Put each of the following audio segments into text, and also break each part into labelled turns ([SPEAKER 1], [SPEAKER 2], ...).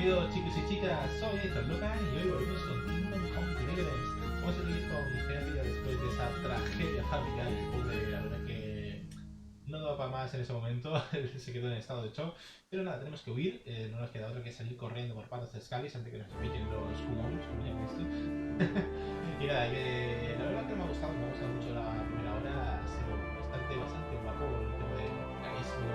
[SPEAKER 1] Bienvenidos chicos y chicas, soy Talmberk y hoy volvemos con Deliverance. Vamos a seguir con Grafica después de esa tragedia fábrica y pobre, la verdad que no daba para más en ese momento, se quedó en estado de shock. Pero nada, tenemos que huir, no nos queda otra que salir corriendo por patas de escalis antes que nos pillen los cumanos, como ya esto. Y nada, la verdad que me ha gustado mucho la primera hora, ha sido bastante guapo el tema del mecanismo,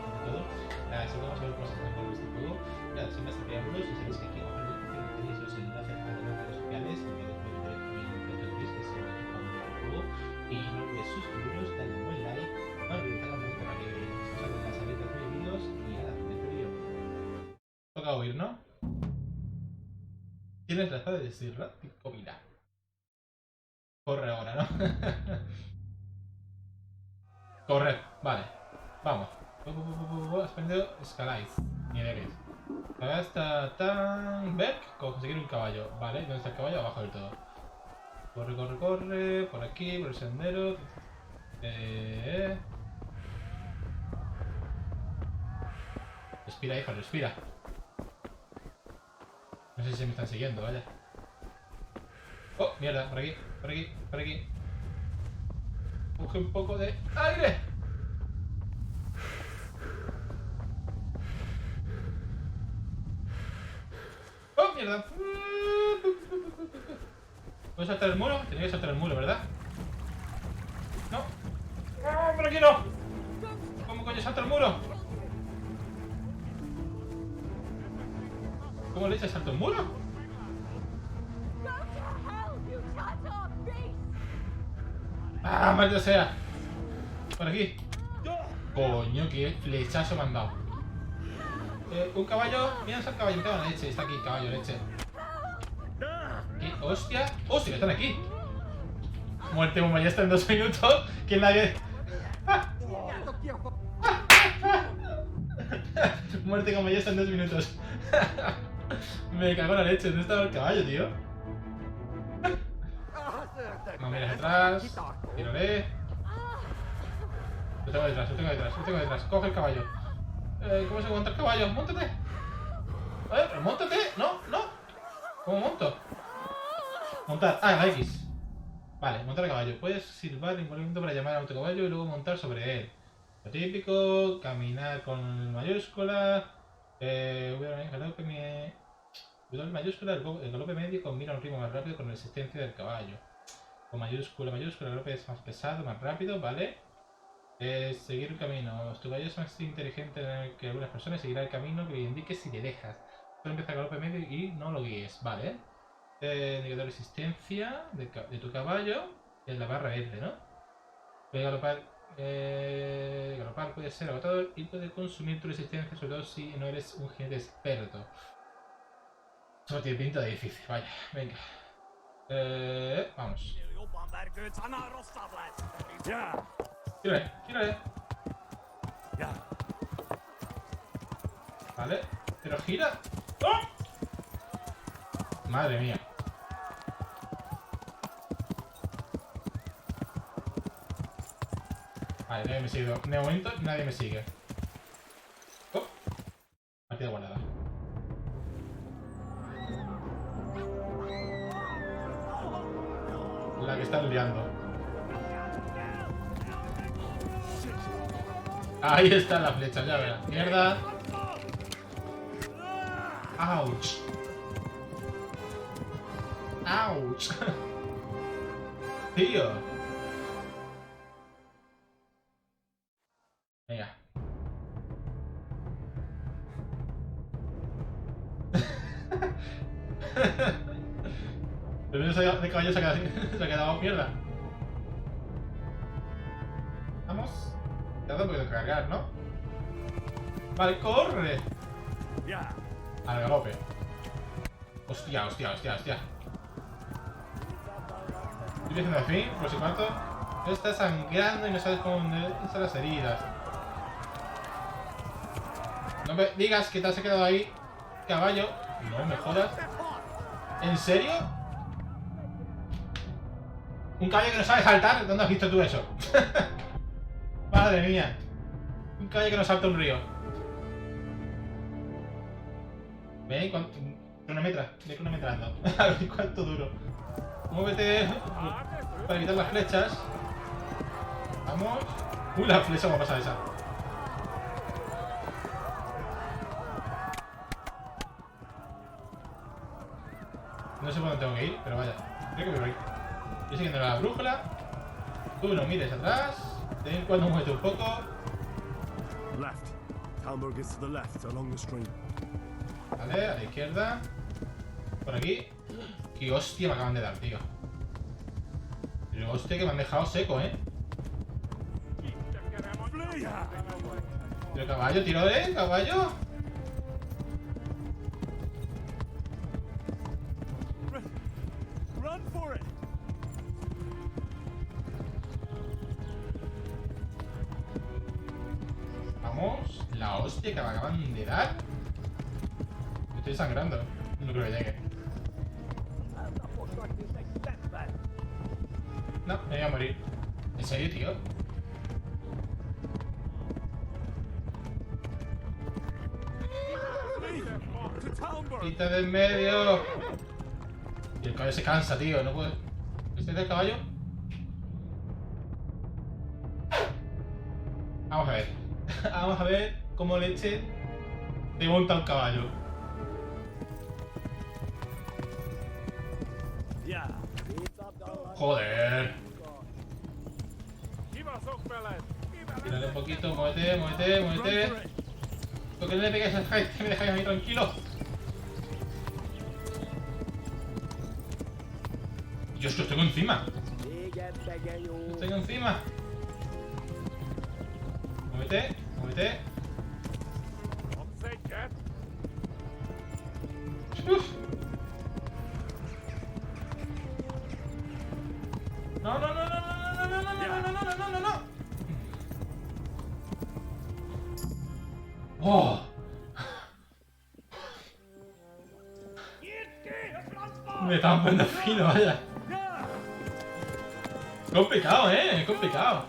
[SPEAKER 1] de todo. Nada, si vamos a ver cosas en este juego, nada, sin más preámbulos, si sabéis que aquí abajo en la descripción tenéis los enlaces a las redes sociales, en que después de ver que se van a jugar el juego, y no olvidéis suscribiros, darle un buen like, no olvidéis darle un para que os salgan las alertas de vídeos, y nada, dentro vídeo. Toca oír, ¿no? Tienes la espada de Desirrático, mira. Corre ahora, ¿no? Correr, vale, vamos. Expendido, escaláis. Niveles. Hasta Talmberk, conseguir un caballo. Vale, ¿dónde está el caballo? Abajo del todo. Corre. Por aquí, por el sendero. Respira, hijo, respira. No sé si me están siguiendo, vaya. Oh, mierda, por aquí. Coge un poco de aire. ¡Oh, mierda! ¿Puedo saltar el muro? Tenía que saltar el muro, ¿verdad? ¡No! ¡No, por aquí no! ¿Cómo coño salta el muro? ¿Cómo le salto el muro? ¡Ah, maldita sea! Por aquí. Coño, qué flechazo me han dado. Un caballo, mira el caballo, me cago en la leche, está aquí, caballo, leche. ¿Qué? ¡Hostia! ¡Hostia, están aquí! Muerte bomba, ya está en 2 minutos. Que nadie. Muerte como ya está en 2 minutos. Me cago en la leche, ¿dónde estaba el caballo, tío? No mires atrás. Tírale. Lo tengo detrás. Coge el caballo. ¿Cómo se monta el caballo? ¡Móntate! A ver, pero móntate. No. ¿Cómo monto? Montar. Ah, la X. Vale, montar el caballo. Puedes silbar en cualquier momento para llamar a otro caballo y luego montar sobre él. Lo típico, caminar con mayúscula. Mayúscula, el galope medio combina un ritmo más rápido con la resistencia del caballo. Con mayúscula, el galope es más pesado, más rápido, ¿vale? Seguir un camino. Tu caballo es más inteligente que algunas personas, seguirá el camino que indique si le dejas. Solo empieza el galope medio y no lo guíes, ¿vale? Indicador de resistencia de tu caballo es la barra verde, ¿no? Puede galopar puede ser agotador y puede consumir tu resistencia, sobre todo si no eres un jinete experto. Solo tiene pinta de difícil, vaya, venga. Vamos. Gírale. Vale, pero gira. ¡Oh! Madre mía. Vale, nadie me sigue. De momento nadie me sigue. Oh, partida guardada. La que están liando. Ahí está la flecha, ya verás. ¡Mierda! ¡Auch! ¡Tío! Venga. El medio de caballo se ha quedado mierda. Vamos. Ya no puedo cargar, ¿no? Vale, corre. Al galope. Hostia. Estoy diciendo al fin, por si cuánto. Está sangrando y no sabes cómo están las heridas. No me digas que te has quedado ahí, caballo. No me jodas. ¿En serio? ¿Un caballo que no sabe saltar? ¿Dónde has visto tú eso? Madre mía. Un caballo que no salta un río. Ven, ve cronometrando. A ver cuánto duro. Muévete para evitar las flechas. Vamos. La flecha, ¿cómo pasa esa? No sé por dónde tengo que ir, pero vaya. Creo que voy por ahí. Yo siguiendo la brújula. Tú no mires atrás. De vez en cuando muévete un poco.
[SPEAKER 2] Left. Talmberk is to the left along the stream.
[SPEAKER 1] Vale, a la izquierda. Por aquí. Qué hostia me acaban de dar, tío. Pero hostia que me han dejado seco, Pero caballo, tiro, caballo.
[SPEAKER 2] Run for it.
[SPEAKER 1] Vamos, la hostia que me acaban de dar. Me estoy sangrando. No creo que llegue. No, me voy a morir. ¿En serio, tío? Quita de en medio. Y el caballo se cansa, tío. No puede. ¿Este es el caballo? Vamos a ver. Vamos a ver cómo leche te monta un caballo. Joder. Tírale un poquito, muévete. ¿Por qué no le pegáis al hype? Que me dejáis a mí tranquilo. Dios, que os tengo encima. Os tengo encima. Muévete. Uf. No. Oh. Me están poniendo fino, vaya. Complicado, complicado.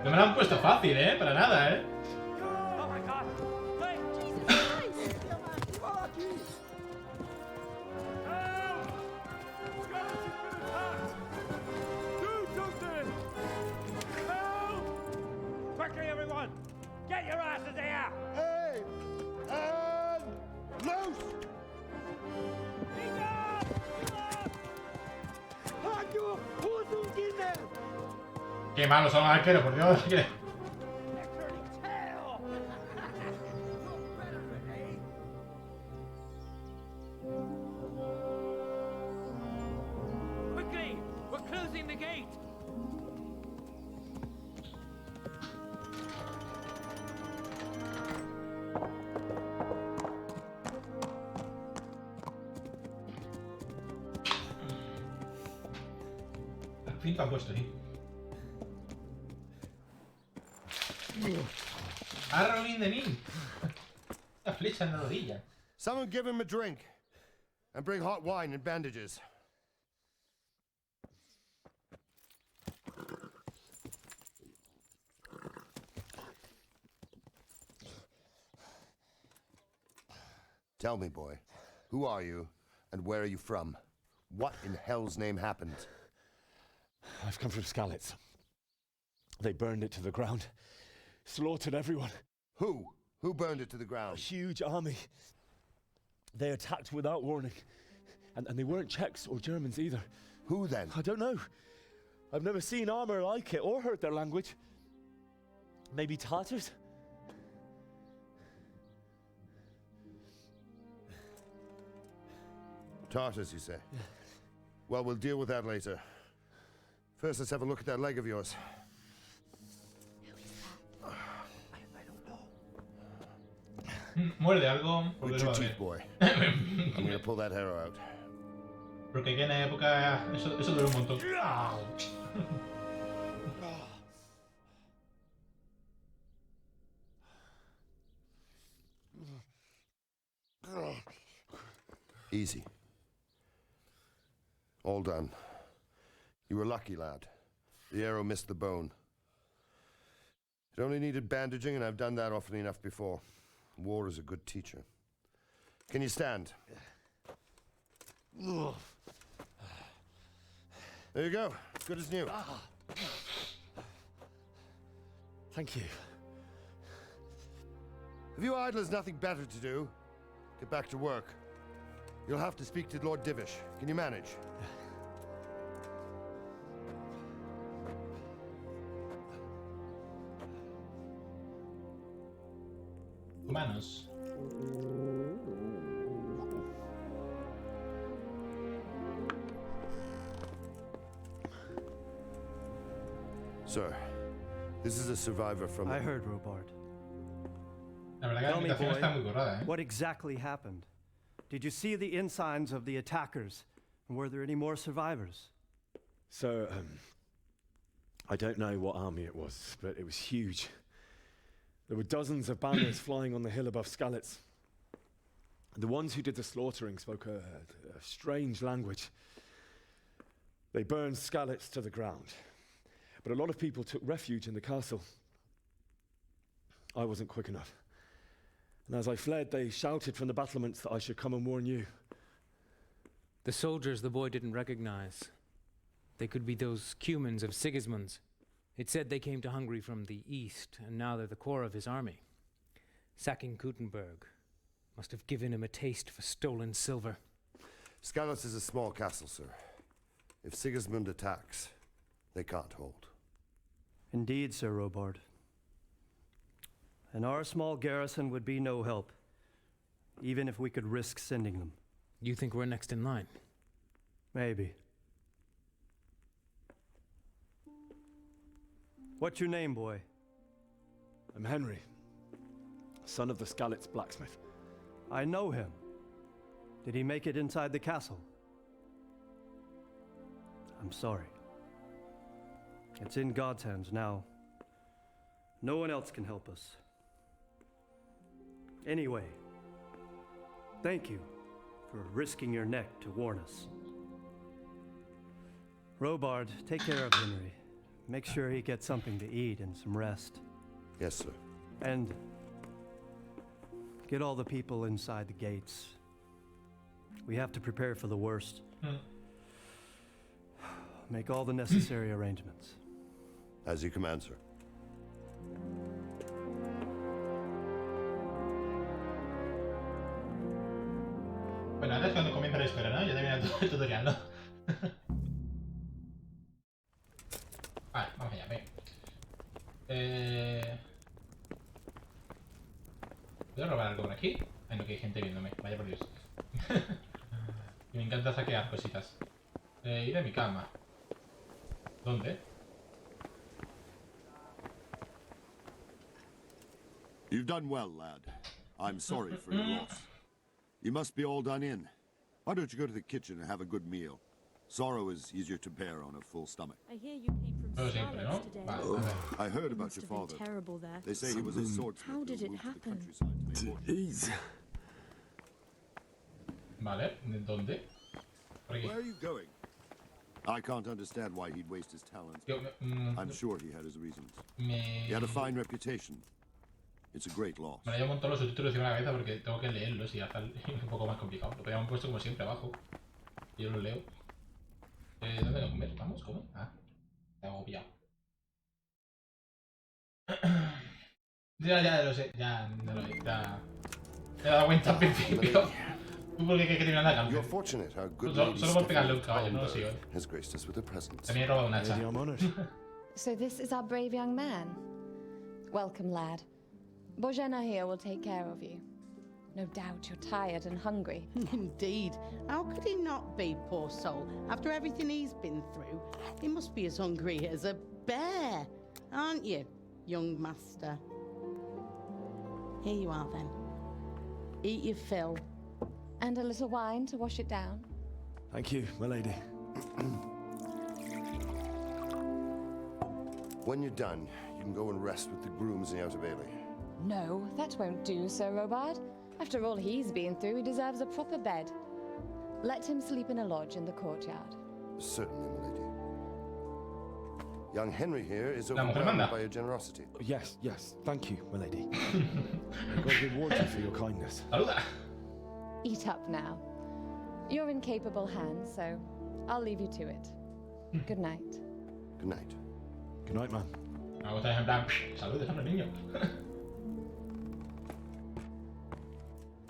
[SPEAKER 1] No me lo han puesto fácil, para nada, Qué malos son los arqueros, por Dios.
[SPEAKER 3] Quickly, we're closing the gate.
[SPEAKER 1] Al fin te han puesto ahí. Arrowing de mí. Una flecha en la rodilla.
[SPEAKER 4] Someone give him a drink. And bring hot wine and bandages. Tell me, boy, who are you and where are you from? What in hell's name happened?
[SPEAKER 2] I've come from Skalitz. They burned it to the ground. Slaughtered everyone.
[SPEAKER 4] Who? Who burned it to the
[SPEAKER 2] A
[SPEAKER 4] ground?
[SPEAKER 2] huge army. They attacked without warning. And they weren't Czechs or Germans either.
[SPEAKER 4] Who then?
[SPEAKER 2] I don't know. I've never seen armor like it or heard their language. Maybe Tatars?
[SPEAKER 4] Tartars, you say? Yeah. Well, we'll deal with that later. First, let's have a look at that leg of yours.
[SPEAKER 1] Muerde algo.
[SPEAKER 4] With your teeth, boy. I'm gonna pull that arrow out.
[SPEAKER 1] Porque aquí en la época eso duele un montón.
[SPEAKER 4] Easy. All done. You were lucky, lad. The arrow missed the bone. It only needed bandaging, and I've done that often enough before. War is a good teacher. Can you stand? There you go. Good as new.
[SPEAKER 2] Thank you.
[SPEAKER 4] If you idlers nothing better to do, get back to work. You'll have to speak to Lord Divish. Can you manage?
[SPEAKER 1] Cumanos.
[SPEAKER 4] Sir, this is a survivor from...
[SPEAKER 5] I heard, Robard.
[SPEAKER 1] La verdad que la
[SPEAKER 5] Tell me,
[SPEAKER 1] invitación está
[SPEAKER 5] boy,
[SPEAKER 1] muy currada, ¿eh?
[SPEAKER 5] what exactly happened? Did you see the ensigns of the attackers? And were there any more survivors?
[SPEAKER 2] So, I don't know what army it was, but it was huge. There were dozens of banners flying on the hill above Skalitz. The ones who did the slaughtering spoke a strange language. They burned Skalitz to the ground. But a lot of people took refuge in the castle. I wasn't quick enough. And as I fled, they shouted from the battlements that I should come and warn you.
[SPEAKER 6] The soldiers the boy didn't recognize. They could be those cumans of Sigismund's. It said they came to Hungary from the east, and now they're the core of his army. Sacking Gutenberg must have given him a taste for stolen silver.
[SPEAKER 4] Skalitz is a small castle, sir. If Sigismund attacks, they can't hold.
[SPEAKER 5] Indeed, Sir Robard. And our small garrison would be no help, even if we could risk sending them.
[SPEAKER 6] You think we're next in line?
[SPEAKER 5] Maybe. What's your name, boy?
[SPEAKER 2] I'm Henry, son of the Skalitz blacksmith.
[SPEAKER 5] I know him. Did he make it inside the castle? I'm sorry. It's in God's hands now. No one else can help us. Anyway, thank you for risking your neck to warn us. Robard, take care of Henry. Make sure he gets something to eat and some rest.
[SPEAKER 4] Yes, sir.
[SPEAKER 5] And get all the people inside the gates. We have to prepare for the worst. Make all the necessary arrangements.
[SPEAKER 4] As you command, sir.
[SPEAKER 1] Bueno, ahora es cuando comienza la historia, ¿no? Ya termina todo el tutorial, ¿no? Vale, vamos allá, venga. ¿Puedo robar algo por aquí? Ay, no, que hay gente viéndome, vaya por Dios. Y me encanta saquear cositas. Ir a mi cama. ¿Dónde?
[SPEAKER 7] You've done well, lad. I'm sorry for your loss. You must be all done in. Why don't you go to the kitchen and have a good meal? Sorrow is easier to bear on a full stomach.
[SPEAKER 8] I hear you came from
[SPEAKER 1] Todo siempre, ¿no?
[SPEAKER 8] today.
[SPEAKER 1] Vale, a ver.
[SPEAKER 7] I heard
[SPEAKER 8] It
[SPEAKER 7] about
[SPEAKER 8] must
[SPEAKER 7] your
[SPEAKER 8] have been
[SPEAKER 7] father.
[SPEAKER 8] terrible there.
[SPEAKER 7] They say he was a swordsmith.
[SPEAKER 8] How did
[SPEAKER 7] who
[SPEAKER 8] it
[SPEAKER 7] moved to the
[SPEAKER 8] happen?
[SPEAKER 7] countryside to make fortunes.
[SPEAKER 1] Vale, ¿dónde? Por aquí.
[SPEAKER 7] Where are you going? I can't understand why he'd waste his talents.
[SPEAKER 1] Yo,
[SPEAKER 7] I'm sure he had his reasons.
[SPEAKER 1] me...
[SPEAKER 7] He had a fine reputation. It's a great loss.
[SPEAKER 1] Me lo llevo todos los subtítulos encima de la cabeza porque tengo que leerlos y ya está un poco más complicado. Lo habíamos puesto como siempre abajo. Y yo lo leo. ¿Dónde voy a comer? ¿Vamos? ¿Cómo? Ah, te hago pillado. Ya lo sé, ya me he dado cuenta al principio. ¿Tú por qué crees que tiene una
[SPEAKER 4] You're
[SPEAKER 1] cárcel?
[SPEAKER 4] fortunate our good
[SPEAKER 1] Solo
[SPEAKER 4] lady
[SPEAKER 1] por pegarle un
[SPEAKER 4] Stephanie
[SPEAKER 1] caballo, no lo sigo.
[SPEAKER 4] Talmberk has graced us with her presence.
[SPEAKER 1] También he robado un hacha.
[SPEAKER 2] Lady, I'm honored.
[SPEAKER 9] So this is our brave young man. Welcome, lad. Bojena here will take care of you. No doubt you're tired and hungry.
[SPEAKER 10] Indeed. How could he not be, poor soul? After everything he's been through, he must be as hungry as a bear, aren't you, young master? Here you are, then. Eat your fill.
[SPEAKER 9] And a little wine to wash it down.
[SPEAKER 2] Thank you, my lady.
[SPEAKER 4] When you're done, you can go and rest with the grooms in the Outer Bailey.
[SPEAKER 9] No, that won't do, Sir Robard. After all he's been through, he deserves a proper bed. Let him sleep in a lodge in the courtyard.
[SPEAKER 4] Certainly, my lady. Young Henry here is
[SPEAKER 1] La mujer
[SPEAKER 4] overwhelmed
[SPEAKER 1] manda.
[SPEAKER 4] by your generosity.
[SPEAKER 2] Yes, yes, thank you, my lady. God reward you for your kindness.
[SPEAKER 1] Saluda.
[SPEAKER 9] eat up now. You're in capable hands, so I'll leave you to it. Good night.
[SPEAKER 4] Good night.
[SPEAKER 2] Good night, man.
[SPEAKER 1] Me gusta en plan, salud, déjame niño.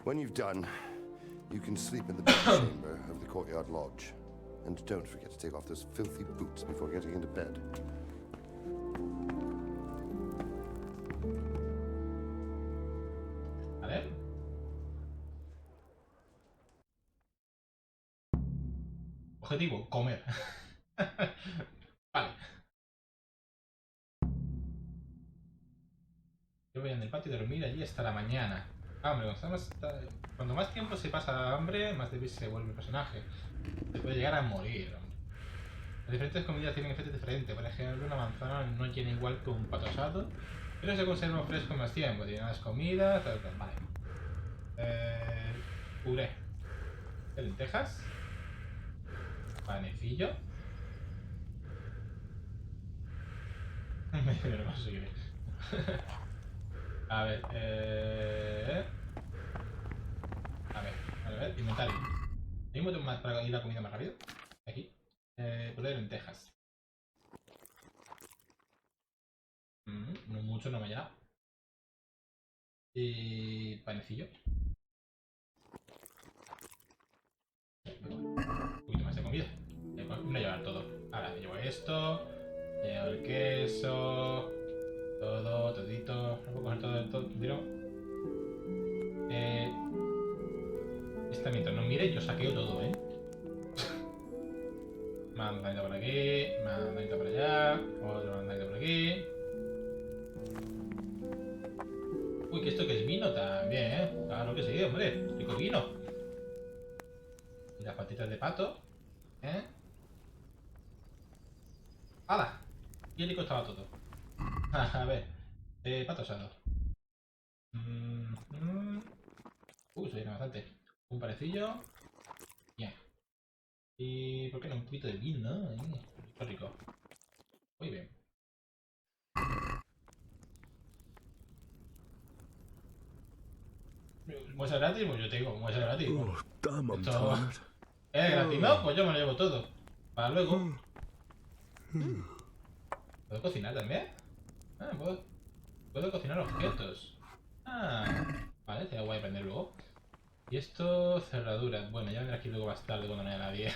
[SPEAKER 4] When you've done, you can sleep in the bed chamber of the courtyard lodge. And don't forget to take off those filthy boots before getting into bed.
[SPEAKER 1] Vale. Objetivo, comer. Vale. Yo voy en el patio y dormir allí hasta la mañana. Hombre, cuando más tiempo se pasa hambre, más débil se vuelve el personaje. Se puede llegar a morir. Las diferentes comidas tienen efectos diferentes. Por ejemplo, una manzana no tiene igual que un pato asado, pero se conserva fresco más tiempo. Tiene más comida, tal. Vale. Puré de lentejas. Panecillo. Me lo conseguiré. A ver, a ver, inventario. ¿Hay un botón más para ir la comida más rápido? Aquí. Puré de lentejas. No mucho, no me ha llegado. Y panecillo. Un poquito más de comida. No llevar todo. Ahora, me llevo esto. Me llevo el queso. Todo, todito. No puedo coger todo entero. Esta mientras no mire, yo saqueo todo, Mandanita por aquí, mandanita por allá, otro mandanita por aquí. Uy, que esto que es vino también, Claro que sí, hombre, rico vino. Y las patitas de pato, ¡Hala! Y el estaba todo. A ver, pato asado. Eso llena bastante. Un parecillo. Bien. Y ¿por qué no? Un poquito de vino, Rico, rico. Muy bien. Muestra gratis, pues yo te digo, muestra gratis.
[SPEAKER 2] Oh, damn, I'm
[SPEAKER 1] Esto...
[SPEAKER 2] tired.
[SPEAKER 1] Gratis, no, pues yo me lo llevo todo. Para luego. ¿Puedo cocinar también? Puedo cocinar objetos. Vale, sería guay aprender luego. Y esto, cerraduras. Bueno, ya vendré aquí luego más tarde cuando no haya nadie.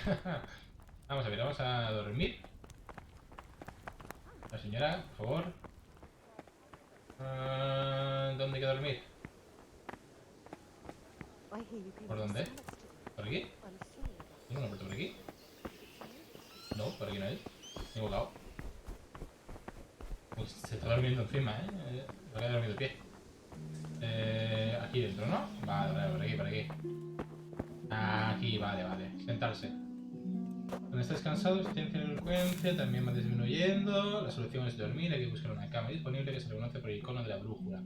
[SPEAKER 1] Vamos a ver, vamos a dormir. La señora, por favor. ¿Dónde hay que dormir? ¿Por dónde? ¿Por aquí? ¿Tengo una puerta por aquí? No, por aquí no hay. Me he equivocado. Uy, se está durmiendo encima, Lo que he dormido de pie. Aquí dentro, ¿no? Vale, por aquí. Aquí, vale. Sentarse. Cuando estés cansado, si tienes elocuencia, también va disminuyendo. La solución es dormir, hay que buscar una cama disponible que se reconoce por el icono de la brújula.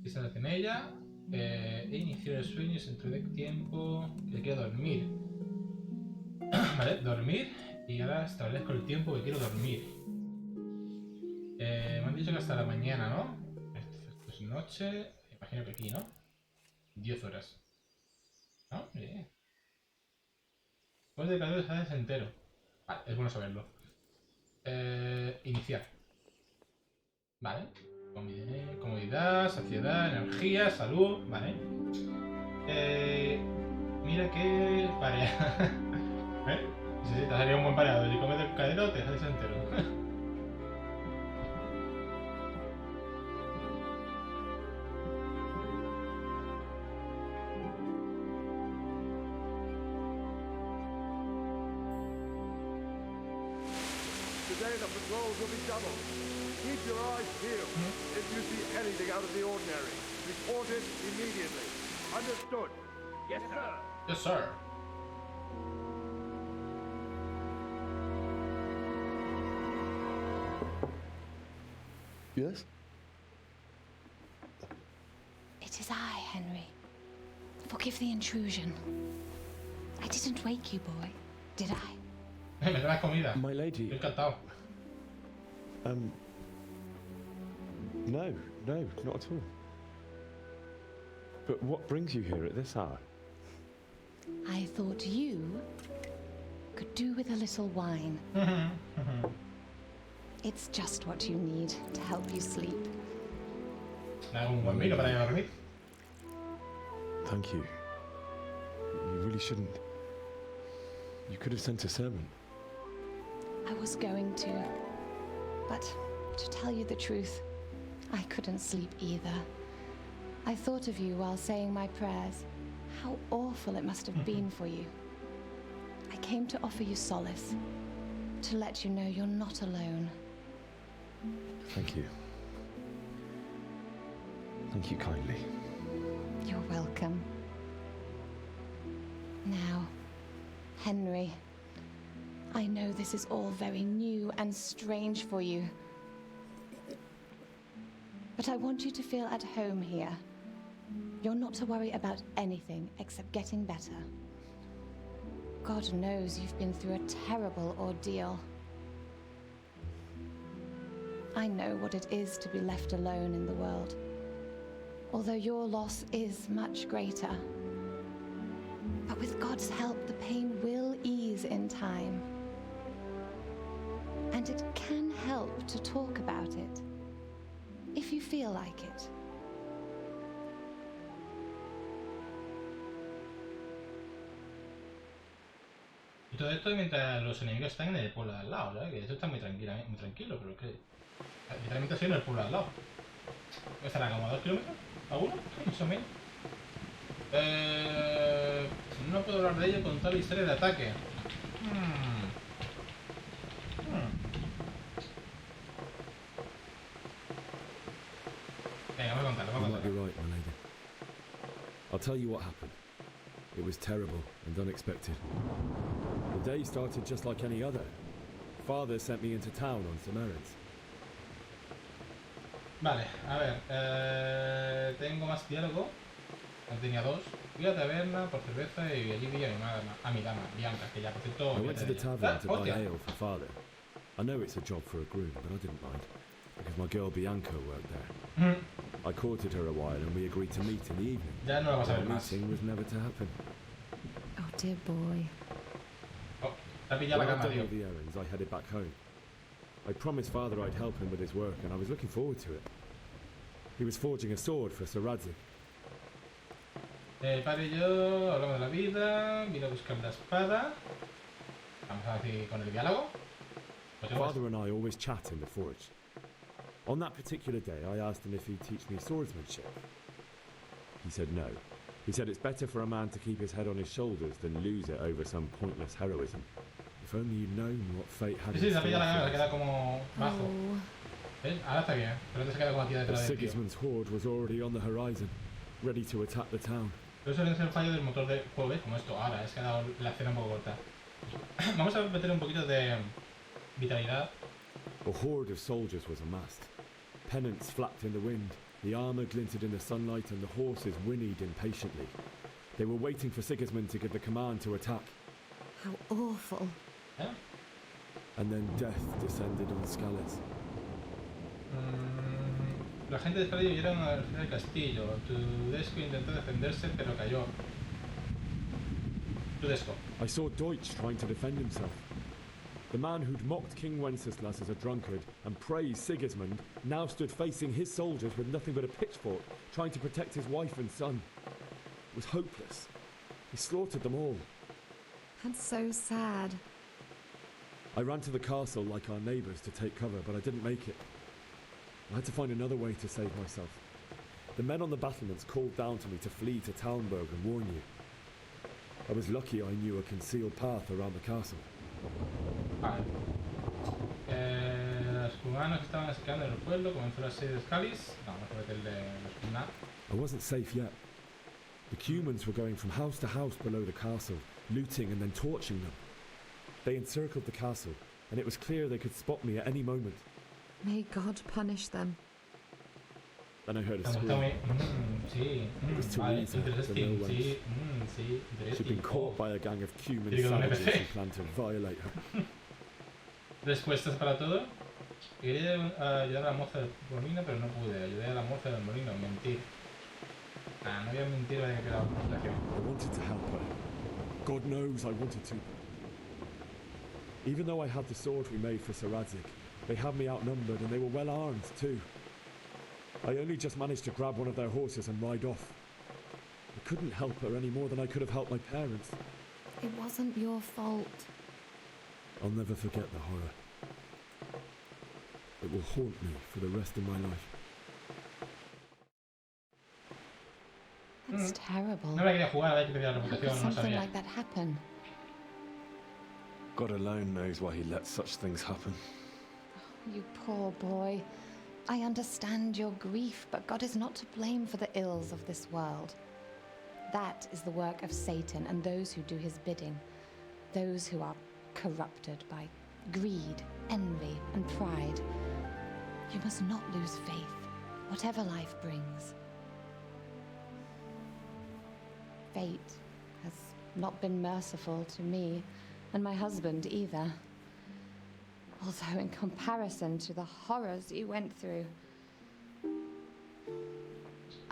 [SPEAKER 1] Si se hace en ella, iniciar el sueño y se introduce tiempo que quiero dormir. Vale, dormir. Y ahora establezco el tiempo que quiero dormir. Me han dicho que hasta la mañana, ¿no? Esto es noche. Imagino que aquí, ¿no? 10 horas. ¿No? Bien. Después de cada vez es entero. Vale, es bueno saberlo. Iniciar. Vale. Comodidad, saciedad, energía, salud. Vale. Mira que pareado. Si te salido un buen pareado y comes el cadero, te dejas entero.
[SPEAKER 8] Today the patrols will be doubled. Keep your eyes peeled. If you see anything out of the ordinary, report it immediately. Understood? Yes, sir.
[SPEAKER 1] Yes, sir.
[SPEAKER 2] Yes?
[SPEAKER 9] It is I, Henry. Forgive the intrusion. I didn't wake you, boy, did I?
[SPEAKER 1] Me da la comida.
[SPEAKER 2] My lady.
[SPEAKER 1] Estoy encantado.
[SPEAKER 2] No, not at all. But what brings you here at this hour?
[SPEAKER 9] I thought you could do with a little wine. It's just what you need to help you sleep.
[SPEAKER 1] Un buen vino para ir a dormir.
[SPEAKER 2] Thank you. You really shouldn't. You could have sent a servant.
[SPEAKER 9] I was going to, but to tell you the truth, I couldn't sleep either. I thought of you while saying my prayers. How awful it must have been for you. I came to offer you solace, to let you know you're not alone.
[SPEAKER 2] Thank you. Thank you kindly.
[SPEAKER 9] You're welcome. Now, Henry, I know this is all very new and strange for you, but I want you to feel at home here. You're not to worry about anything except getting better. God knows you've been through a terrible ordeal. I know what it is to be left alone in the world, although your loss is much greater. But with God's help, the pain will ease in time. And it can help to talk about it, if you feel like it.
[SPEAKER 1] Y todo esto mientras los enemigos están en el pueblo de al lado, ¿sabes? Que eso está muy tranquilo, pero que literalmente estoy en el pueblo de al lado. ¿Estará como a 2 kilómetros? ¿A 1? Más o menos. No puedo hablar de ello con toda la historia de ataque. Venga, vamos a contarlo,
[SPEAKER 2] You
[SPEAKER 1] vamos a
[SPEAKER 2] might be
[SPEAKER 1] contarlo.
[SPEAKER 2] right, my lady. I'll tell you what happened. It was terrible and unexpected. The day started just like any other. Father sent me into town on some errands.
[SPEAKER 1] Vale, a ver, tengo más diálogo. Tenía 2. Fui a taberna por cerveza y allí vi a mi dama, Bianca, que ya por cierto...
[SPEAKER 2] I went to the tavern to buy
[SPEAKER 1] hostia.
[SPEAKER 2] ale for Father. I know it's a job for a groom, but I didn't mind, because my girl Bianca worked there. I courted her a while and we agreed to meet in the evening.
[SPEAKER 1] Ya no lo vas a
[SPEAKER 2] Our
[SPEAKER 1] ver más.
[SPEAKER 2] meeting was never to happen.
[SPEAKER 9] Oh, dear boy.
[SPEAKER 1] Oh, te ha pillado
[SPEAKER 2] When
[SPEAKER 1] la
[SPEAKER 2] I'd
[SPEAKER 1] cama,
[SPEAKER 2] done
[SPEAKER 1] tío.
[SPEAKER 2] all the errands, I headed back home. I promised Father I'd help him with his work, and I was looking forward to it. He was forging a sword for Sir Radzik.
[SPEAKER 1] El padre y yo hablamos de la vida, vino a buscar la espada. Vamos a ver si con el diálogo. Pues tengo
[SPEAKER 2] Father and I always chat in the forge. On that particular day, I asked him if he'd teach me swordsmanship. He said no. He said it's better for a man to keep his head on his shoulders than lose it over some pointless heroism. If only you'd known what fate had
[SPEAKER 1] Sí,
[SPEAKER 2] in
[SPEAKER 1] se ha
[SPEAKER 2] store
[SPEAKER 1] pillado la cara,
[SPEAKER 2] for
[SPEAKER 1] se
[SPEAKER 2] us.
[SPEAKER 1] queda como bajo.
[SPEAKER 9] Oh,
[SPEAKER 1] ¿Ves? Ahora está bien, pero antes se queda como aquí
[SPEAKER 2] But
[SPEAKER 1] detrás del tío.
[SPEAKER 2] Sigismund's horde was already on the horizon, ready to attack the town.
[SPEAKER 1] Pero eso es el fallo del motor de juego, ¿ves? Como esto ahora, es que ha dado la escena un poco corta. Vamos a meter un poquito de vitalidad.
[SPEAKER 2] A horde of soldiers was amassed. Pennants flapped in the wind, the armour glinted in the sunlight, and the horses whinnied impatiently. They were waiting for Sigismund to give the command to attack.
[SPEAKER 9] how awful.
[SPEAKER 1] ¿Eh?
[SPEAKER 2] And then death descended on Scalets.
[SPEAKER 1] La gente de España huyeron al final del castillo. Tudesco intentó defenderse, pero cayó. Tudesco.
[SPEAKER 2] I saw Deutsch trying to defend himself. The man who'd mocked King Wenceslas as a drunkard and praised Sigismund now stood facing his soldiers with nothing but a pitchfork, trying to protect his wife and son. It was hopeless. He slaughtered them all.
[SPEAKER 9] That's so sad.
[SPEAKER 2] I ran to the castle like our neighbours to take cover, but I didn't make it. I had to find another way to save myself. The men on the battlements called down to me to flee to Talmberk and warn you. I was lucky I knew a concealed path around the castle.
[SPEAKER 1] Vale. Los cumanos estaban escalando en el pueblo, comenzó la serie de Scalis. Vamos a ver el de los cumanos.
[SPEAKER 2] I wasn't safe yet. The cumans were going from house to house below the castle, looting and then torching them. They encircled the castle, and it was clear they could spot me at any moment.
[SPEAKER 9] May God punish them.
[SPEAKER 2] Then I heard a
[SPEAKER 1] Está
[SPEAKER 2] scream.
[SPEAKER 1] muy... sí.
[SPEAKER 2] It was too
[SPEAKER 1] Vale,
[SPEAKER 2] easy to
[SPEAKER 1] interesting.
[SPEAKER 2] know
[SPEAKER 1] Sí,
[SPEAKER 2] when
[SPEAKER 1] sí,
[SPEAKER 2] she'd
[SPEAKER 1] interesting.
[SPEAKER 2] been caught by a gang of cuman
[SPEAKER 1] Digo, un
[SPEAKER 2] savages
[SPEAKER 1] NPC.
[SPEAKER 2] who planned to violate her.
[SPEAKER 1] Respuestas para todo. Quería ayudar a la moza del molino, pero no pude. Ayudé a la moza del molino. Mentir. No voy a mentir, voy a quedar la situación.
[SPEAKER 2] I wanted to help her, God knows I wanted to. Even though I had the sword we made for Sir Radzik, they had me outnumbered and they were well armed too. I only just managed to grab one of their horses and ride off. I couldn't help her any more than I could have helped my parents.
[SPEAKER 9] It wasn't your fault.
[SPEAKER 2] I'll never forget the horror. It will haunt me for the rest of my life.
[SPEAKER 9] That's terrible.
[SPEAKER 1] No la quería jugar, hay que pedir la
[SPEAKER 9] How could
[SPEAKER 1] reputación, no
[SPEAKER 9] something
[SPEAKER 1] sabía.
[SPEAKER 9] like that happen?
[SPEAKER 2] God alone knows why he lets such things happen.
[SPEAKER 9] You poor boy. I understand your grief, but God is not to blame for the ills of this world. That is the work of Satan and those who do his bidding. Those who are corrupted by greed, envy, and pride. You must not lose faith, whatever life brings. Fate has not been merciful to me, and my husband either. Although in comparison to the horrors you went through.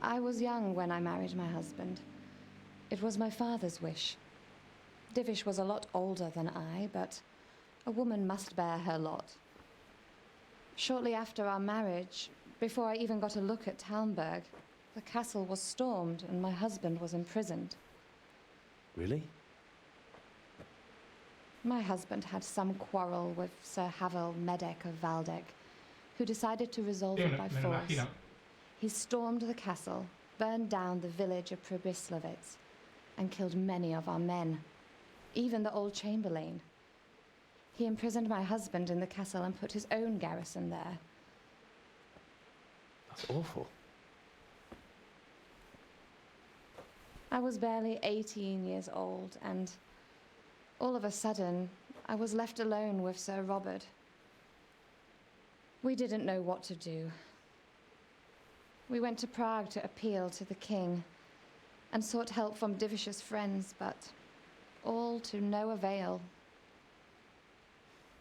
[SPEAKER 9] I was young when I married my husband. It was my father's wish. Divish was a lot older than I, but a woman must bear her lot. Shortly after our marriage, before I even got a look at Talmberk, the castle was stormed and my husband was imprisoned.
[SPEAKER 2] Really?
[SPEAKER 9] My husband had some quarrel with Sir Havel Medek of Valdek, who decided to resolve it by force. He stormed the castle, burned down the village of Probislavitz, and killed many of our men, even the old chamberlain. He imprisoned my husband in the castle and put his own garrison there.
[SPEAKER 2] That's awful.
[SPEAKER 9] I was barely 18 years old, and all of a sudden, I was left alone with Sir Robert. We didn't know what to do. We went to Prague to appeal to the king and sought help from Divish's friends, but all to no avail.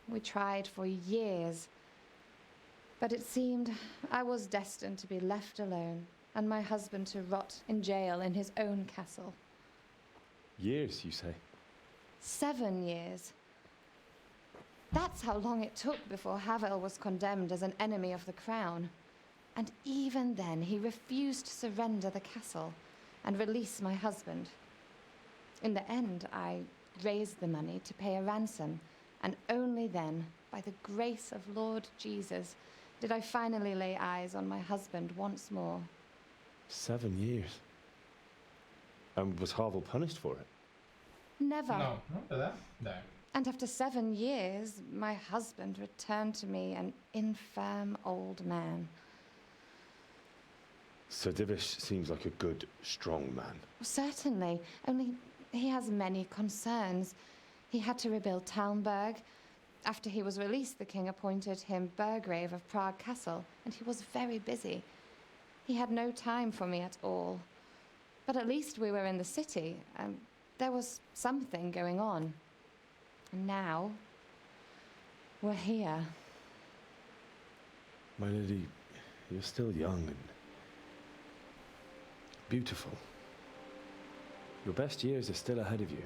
[SPEAKER 9] We tried for years, but it seemed I was destined to be left alone and my husband to rot in jail in his own castle.
[SPEAKER 2] Years, you say?
[SPEAKER 9] 7 years. That's how long it took before Havel was condemned as an enemy of the crown. And even then, he refused to surrender the castle and release my husband. In the end, I raised the money to pay a ransom, and only then, by the grace of Lord Jesus, did I finally lay eyes on my husband once more.
[SPEAKER 2] 7 years. And was Havel punished for it?
[SPEAKER 9] Never.
[SPEAKER 1] No, ¿verdad? No.
[SPEAKER 9] And after 7 years, my husband returned to me an infirm old man.
[SPEAKER 2] Sir Divish seems like a good, strong man.
[SPEAKER 9] Certainly, only he has many concerns. He had to rebuild Talmberk. After he was released, the king appointed him Burgrave of Prague Castle, and he was very busy. He had no time for me at all. But at least we were in the city, and there was something going on. And now, we're here.
[SPEAKER 2] My lady, you're still young and beautiful. Your best years are still ahead of you.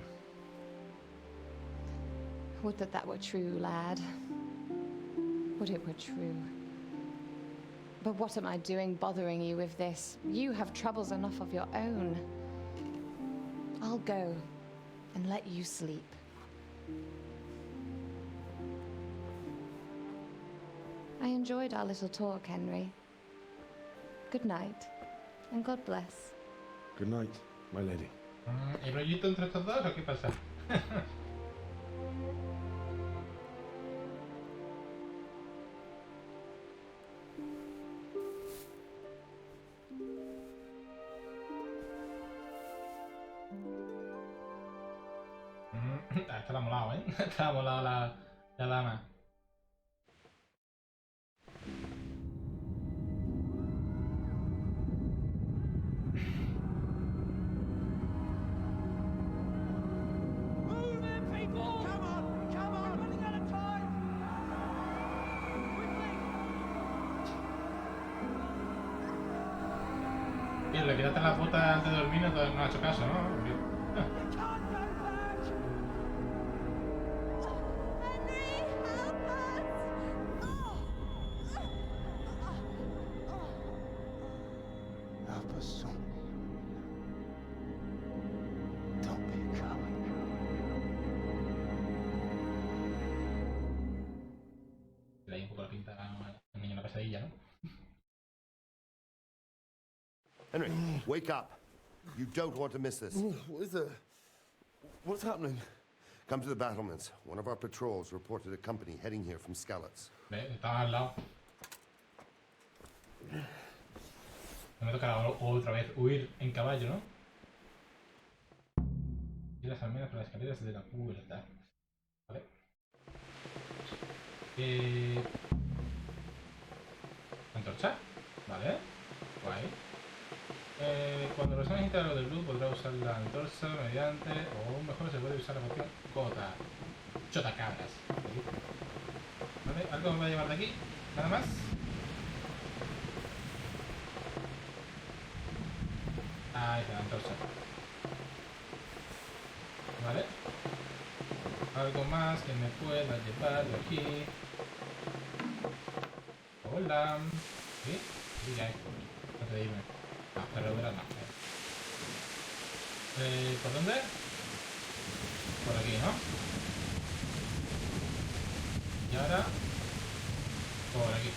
[SPEAKER 9] Would that that were true, lad. Would it were true. But what am I doing bothering you with this? You have troubles enough of your own. I'll go and let you sleep. I enjoyed our little talk, Henry. Good night, and God bless.
[SPEAKER 2] Good night, my lady.
[SPEAKER 1] ¿El rollito entre estos dos o qué pasa? Esta la ha molado, ¿eh? Esta la ha molado la dama.
[SPEAKER 3] Move in, people! Come on! Come on! We're running out of time! Quickly!
[SPEAKER 1] Bien, le quitaste la puta antes de dormir, no ha hecho caso, ¿no?
[SPEAKER 3] We can't go back!
[SPEAKER 4] Henry, wake up. You don't want to miss this.
[SPEAKER 2] What is it? What's happening?
[SPEAKER 4] Come to the battlements. One of our patrols reported a company heading here from Skalitz.
[SPEAKER 1] Estaban al lado. No me toca otra vez huir en caballo, ¿no? Y las almenas por las escaleras de la puerta. Vale. Antorcha. Vale. Guay. Cuando la persona necesita algo del blue podrá usar la antorcha mediante, o mejor se puede usar la opción cota. Chotacabras. Vale, algo me va a llevar de aquí. Nada más. Ahí está la antorcha. Vale. Algo más que me pueda llevar de aquí. Hola. ¿Sí? Sí, ya hay. Antes de irme. No, pero verás no. ¿Por dónde? Por aquí, ¿no? Y ahora... por aquí.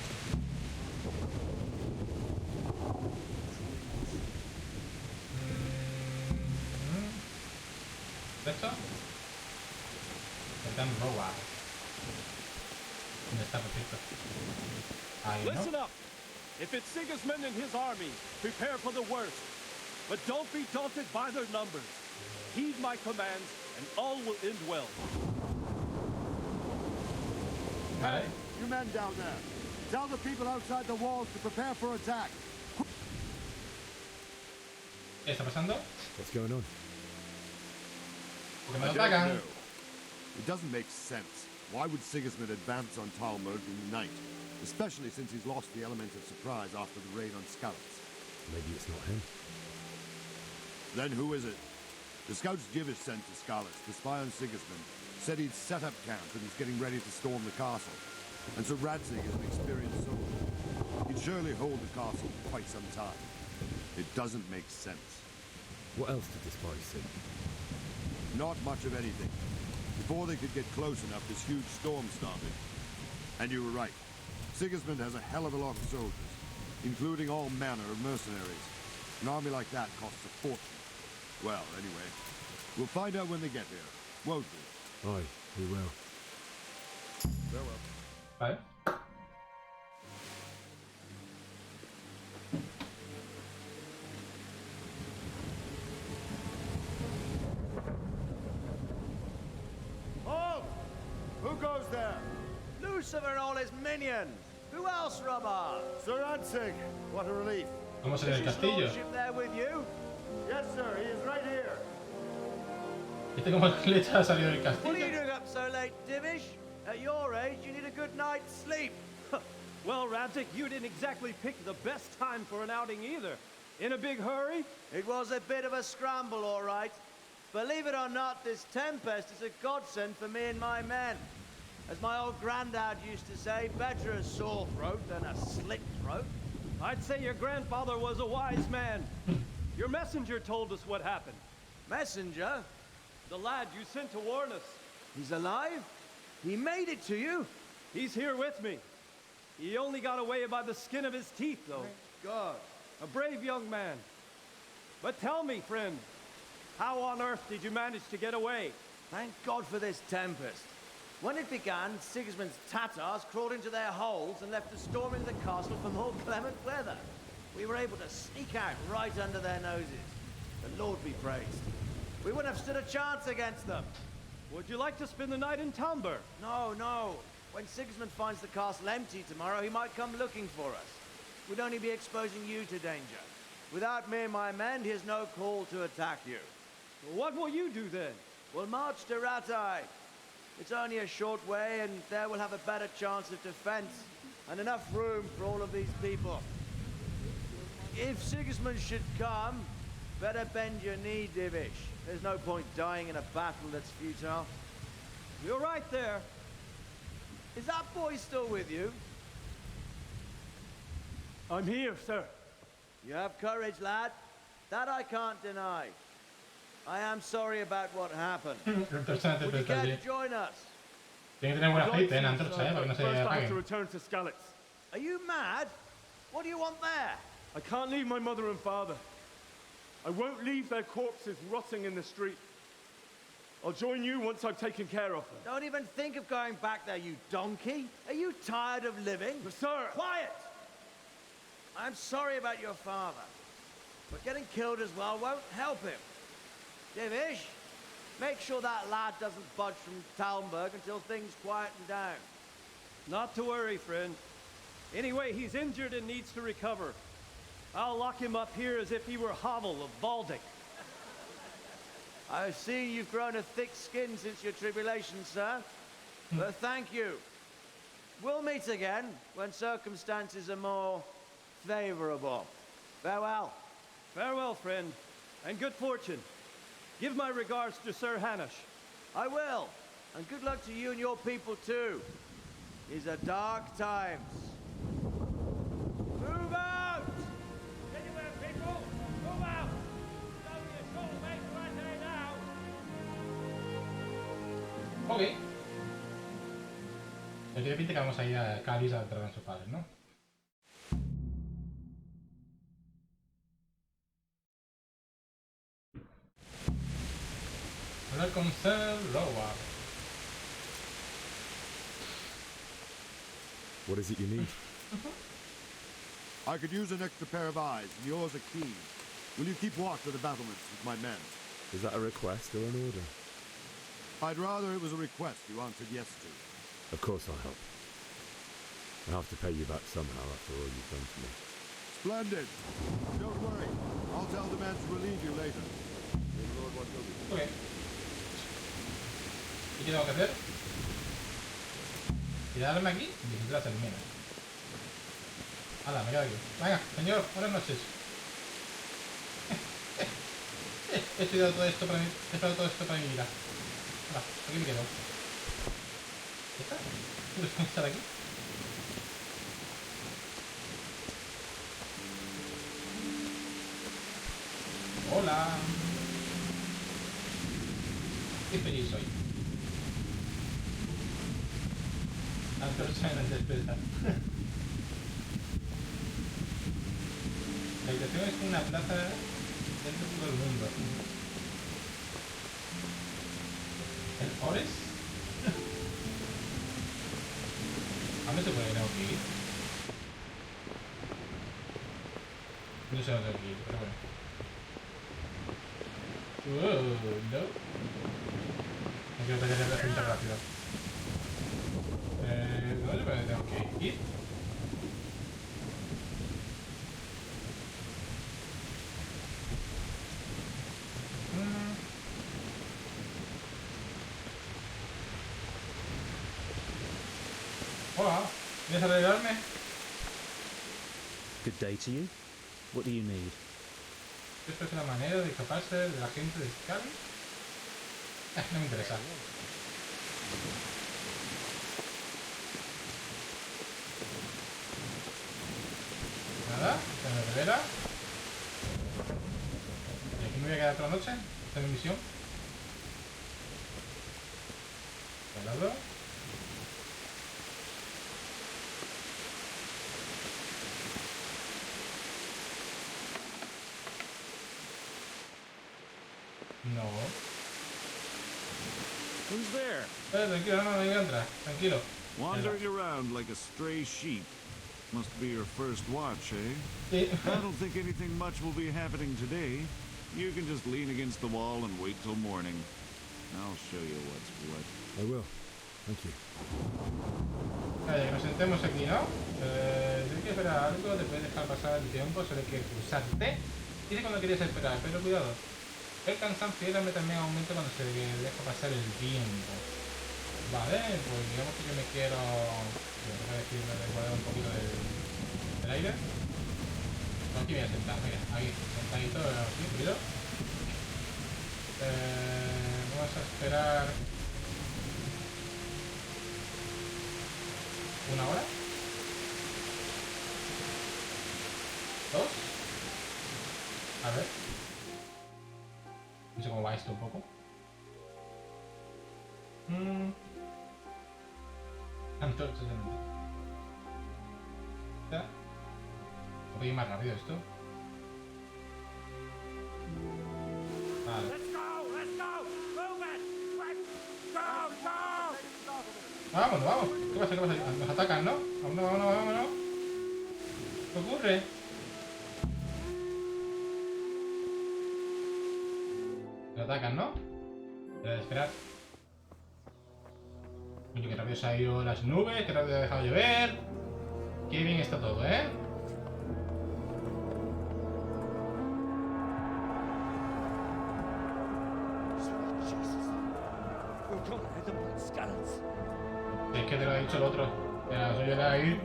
[SPEAKER 1] ¿Esto? El Dan Rowa. ¿Dónde está? Perfecto. Ahí, ¿no?
[SPEAKER 8] Listen up. If it's Sigismund and his army, prepare for the worst. But don't be daunted by their numbers. Heed my commands, and all will end well.
[SPEAKER 1] Vale.
[SPEAKER 7] You men down there, tell the people outside the walls to prepare for attack.
[SPEAKER 1] ¿Qué está pasando?
[SPEAKER 2] What's going on?
[SPEAKER 1] Porque me
[SPEAKER 7] I
[SPEAKER 1] lo
[SPEAKER 7] don't
[SPEAKER 1] atacan.
[SPEAKER 7] know. It doesn't make sense. Why would Sigismund advance on Talmberk in the night? Especially since he's lost the element of surprise after the raid on Skalitz.
[SPEAKER 2] Maybe it's not him.
[SPEAKER 7] Then who is it? The scouts Jivish sent to Skalitz to spy on Sigismund said he'd set up camp and was getting ready to storm the castle. And so Radzig is an experienced soldier. He'd surely hold the castle for quite some time. It doesn't make sense.
[SPEAKER 2] What else did the spies see?
[SPEAKER 7] Not much of anything. Before they could get close enough, this huge storm started. And you were right. Sigismund has a hell of a lot of soldiers, including all manner of mercenaries. An army like that costs a fortune. Well, anyway, we'll find out when they get here, won't we?
[SPEAKER 2] Aye, we will.
[SPEAKER 7] Farewell.
[SPEAKER 1] Vale.
[SPEAKER 7] Halt! Who goes there?
[SPEAKER 11] Lucifer and all his minions. Who else, Robert?
[SPEAKER 7] Sir Radzig. What a relief.
[SPEAKER 1] Vamos a ir al
[SPEAKER 11] Is his
[SPEAKER 1] castillo.
[SPEAKER 11] lordship there with you?
[SPEAKER 7] Yes, sir. He is right here.
[SPEAKER 1] Este como el flecha ha salido del
[SPEAKER 11] What are
[SPEAKER 1] castillo.
[SPEAKER 11] you doing up so late, Divish? At your age, you need a good night's sleep.
[SPEAKER 5] Well, Radzig, you didn't exactly pick the best time for an outing either. In a big hurry?
[SPEAKER 11] It was a bit of a scramble, all right. Believe it or not, this tempest is a godsend for me and my men. As my old granddad used to say, better a sore throat than a slit throat.
[SPEAKER 5] I'd say your grandfather was a wise man. Your messenger told us what happened.
[SPEAKER 11] Messenger?
[SPEAKER 5] The lad you sent to warn us.
[SPEAKER 11] He's alive? He made it to you?
[SPEAKER 5] He's here with me. He only got away by the skin of his teeth, though.
[SPEAKER 11] God.
[SPEAKER 5] A brave young man. But tell me, friend, how on earth did you manage to get away?
[SPEAKER 11] Thank God for this tempest. When it began, Sigismund's Tatars crawled into their holes and left us storming the castle for more clement weather. We were able to sneak out right under their noses. The Lord be praised. We wouldn't have stood a chance against them.
[SPEAKER 5] Would you like to spend the night in Talmberk?
[SPEAKER 11] No, no. When Sigismund finds the castle empty tomorrow, he might come looking for us. We'd only be exposing you to danger. Without me and my men, he has no call to attack you.
[SPEAKER 5] What will you do then?
[SPEAKER 11] We'll march to Ratai. It's only a short way, and there we'll have a better chance of defense and enough room for all of these people. If Sigismund should come, better bend your knee, Divish. There's no point dying in a battle that's futile.
[SPEAKER 5] You're right there.
[SPEAKER 11] Is that boy still with you?
[SPEAKER 5] I'm here, sir.
[SPEAKER 11] You have courage, lad. That I can't deny. I am sorry about what happened.
[SPEAKER 1] Interesante,
[SPEAKER 11] Would you
[SPEAKER 1] pero
[SPEAKER 11] care to join us?
[SPEAKER 1] tiene que tener buena aceite, antorcha, para que no se
[SPEAKER 5] First, I have to
[SPEAKER 1] apaguen.
[SPEAKER 5] return to Skalitz.
[SPEAKER 11] Are you mad? What do you want there?
[SPEAKER 8] I can't leave my mother and father. I won't leave their corpses rotting in the street. I'll join you once I've taken care of them.
[SPEAKER 11] Don't even think of going back there, you donkey. Are you tired of living?
[SPEAKER 8] But sir...
[SPEAKER 11] Quiet! I'm sorry about your father, but getting killed as well won't help him. Divish, make sure that lad doesn't budge from Talmberk until things quieten down.
[SPEAKER 5] Not to worry, friend. Anyway, he's injured and needs to recover. I'll lock him up here as if he were Havel of Baldic.
[SPEAKER 11] I've seen you've grown a thick skin since your tribulation, sir. But thank you. We'll meet again when circumstances are more favorable. Farewell.
[SPEAKER 5] Farewell, friend, and good fortune. Give my regards to Sir Hanish.
[SPEAKER 11] I will. And good luck to you and your people, too. These are dark times. Move out!
[SPEAKER 3] Anywhere, people! Move out! It's only a short way to right now.
[SPEAKER 1] Ok. Pero tiene pinta que vamos a ir a Cádiz a traer a sus padres, ¿no? Hablar con Sir Rowan.
[SPEAKER 2] What is it you need?
[SPEAKER 7] I could use an extra pair of eyes, and yours are keen. Will you keep watch of the battlements with my men?
[SPEAKER 2] Is that a request or an order?
[SPEAKER 7] I'd rather it was a request you answered yes to.
[SPEAKER 2] Of course I'll help. I have to pay you back somehow after all you've done for me.
[SPEAKER 7] Splendid. Don't worry. I'll tell the men to relieve you later. May the Lord watch over you.
[SPEAKER 1] Ok. ¿Y qué tengo que hacer? ¿Quedarme aquí? Visitar las almenas. Hala, me quedo aquí. Venga, señor, buenas noches. He estudiado todo esto para mi, he estudiado todo esto para mi vida. Hala, aquí me quedo. ¿Qué está? ¿Puedo descansar aquí? Hola. Qué feliz soy. Antorcha en el despertar. La habitación es una plaza dentro de todo el mundo. ¿El Ores? ¿A dónde se puede ir a ir? No sé dónde tengo que ir, pero bueno. No. No quiero tener la cinta rápida. ¿Dónde tengo que ir? Hola, ¿quieres arreglarme?
[SPEAKER 12] Good day to you. What do you need?
[SPEAKER 1] ¿Esto es una manera de escaparse de la gente de Cali? No me interesa. Nada, se me revela. Y aquí me voy a quedar toda la noche. Esta es mi misión. Al lado. No.
[SPEAKER 13] Who's there?
[SPEAKER 1] Tranquilo, no me voy a entrar. Tranquilo.
[SPEAKER 13] Wandering around like a stray sheep. Must be your first watch, eh?
[SPEAKER 1] Sí.
[SPEAKER 13] I don't think anything much will be happening today. You can just lean against the wall and wait till morning. I'll show you what's what.
[SPEAKER 2] I will. Thank you.
[SPEAKER 1] Vale, nos sentemos aquí, ¿no? Tienes que esperar algo, te puedes dejar pasar el tiempo, solo hay que pulsarte. Dice cuando quieres esperar, pero cuidado. El cansancio también aumenta cuando se deja pasar el tiempo. Vale, pues digamos que yo me quiero... Voy a decir, me guardar un poquito del aire. Pues aquí me voy a sentar, mira, aquí, sentadito, aquí, cuidado. Vamos a esperar... ¿1 hora? ¿2? A ver. No sé cómo va esto un poco. Antorchas de mente. puede ir más rápido esto? Vale.
[SPEAKER 3] Let's go! Let's go! Move it! Let's go! Go!
[SPEAKER 1] Vamos, vamos. ¿Qué pasa? ¿Qué pasa? Nos atacan, ¿no? Vámonos, vámonos, vámonos. ¿Qué ocurre? Nos atacan, ¿no? Debe de esperar. Coño, qué rápido se ha ido las nubes, qué rápido ha dejado llover. Qué bien está todo, ¿eh? Es que te lo ha dicho el otro. Que la suya era ir.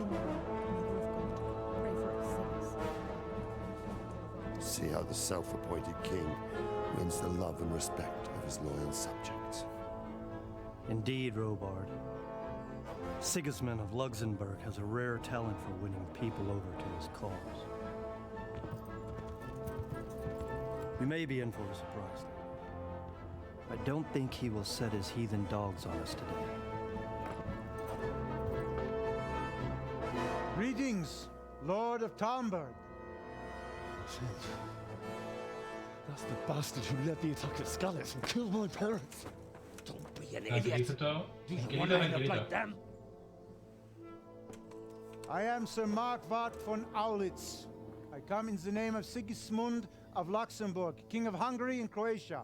[SPEAKER 4] See how the self-appointed king wins the love and respect of his loyal subjects.
[SPEAKER 5] Indeed, Robard. Sigismund of Luxembourg has a rare talent for winning people over to his cause. We may be in for a surprise, though. I don't think he will set his heathen dogs on us today.
[SPEAKER 14] Greetings, Lord of Talmberk.
[SPEAKER 2] That's the bastard who led the attack at Scarlet and killed my parents.
[SPEAKER 3] Don't be an
[SPEAKER 1] Tranquilito todo. Tranquilito, tranquilito.
[SPEAKER 14] I am Sir Markvart von Aulitz. I come in the name of Sigismund of Luxembourg, King of Hungary and Croatia,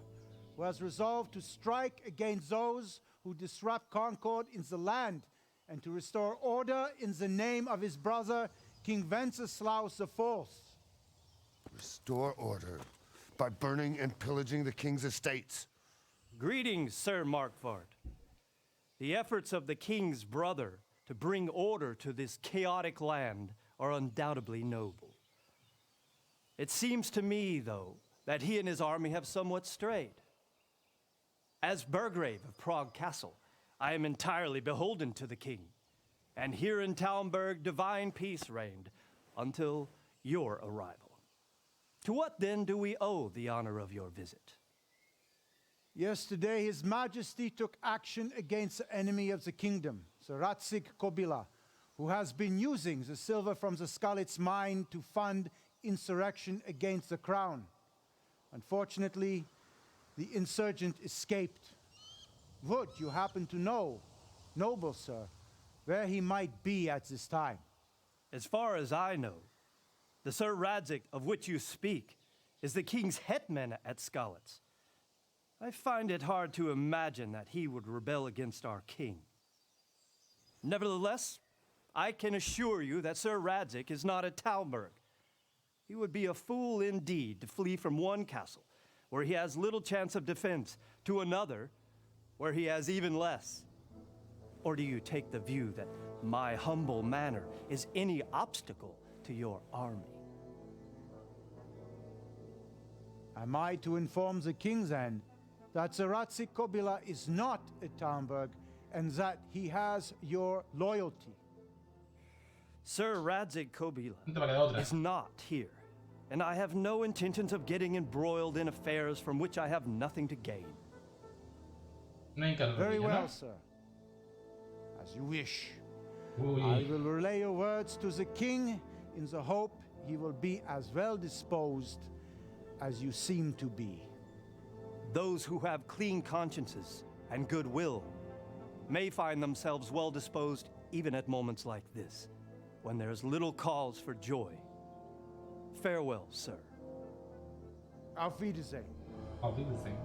[SPEAKER 14] who has resolved to strike against those who disrupt concord in the land and to restore order in the name of his brother, King Wenceslaus IV.
[SPEAKER 4] Restore order by burning and pillaging the king's estates.
[SPEAKER 5] Greetings, Sir Markvart. The efforts of the king's brother to bring order to this chaotic land are undoubtedly noble. It seems to me, though, that he and his army have somewhat strayed. As Burgrave of Prague Castle, I am entirely beholden to the king, and here in Talmberk divine peace reigned until your arrival. To what then do we owe the honor of your visit?
[SPEAKER 14] Yesterday, His Majesty took action against the enemy of the kingdom, Sir Ratzik Kobila, who has been using the silver from the Skalitz mine to fund insurrection against the crown. Unfortunately, the insurgent escaped. Would you happen to know, noble sir, where he might be at this time?
[SPEAKER 5] As far as I know, the Sir Radzik of which you speak is the king's hetman at Skalitz. I find it hard to imagine that he would rebel against our king. Nevertheless, I can assure you that Sir Radzik is not at Talmberk. He would be a fool indeed to flee from one castle, where he has little chance of defense, to another, where he has even less. Or do you take the view that my humble manner is any obstacle to your army?
[SPEAKER 14] Am I to inform the king then that Sir Ratzik Kobila is not at Talmberk and that he has your loyalty?
[SPEAKER 5] Sir Radzik Kobila is not here, and I have no intentions of getting embroiled in affairs from which I have nothing to gain.
[SPEAKER 14] Very well, sir. As you wish. I will relay your words to the king in the hope he will be as well disposed as you seem to be.
[SPEAKER 5] Those who have clean consciences and goodwill may find themselves well disposed even at moments like this, when there's little cause for joy. Farewell, sir.
[SPEAKER 14] Auf Wiedersehen.
[SPEAKER 1] Auf Wiedersehen.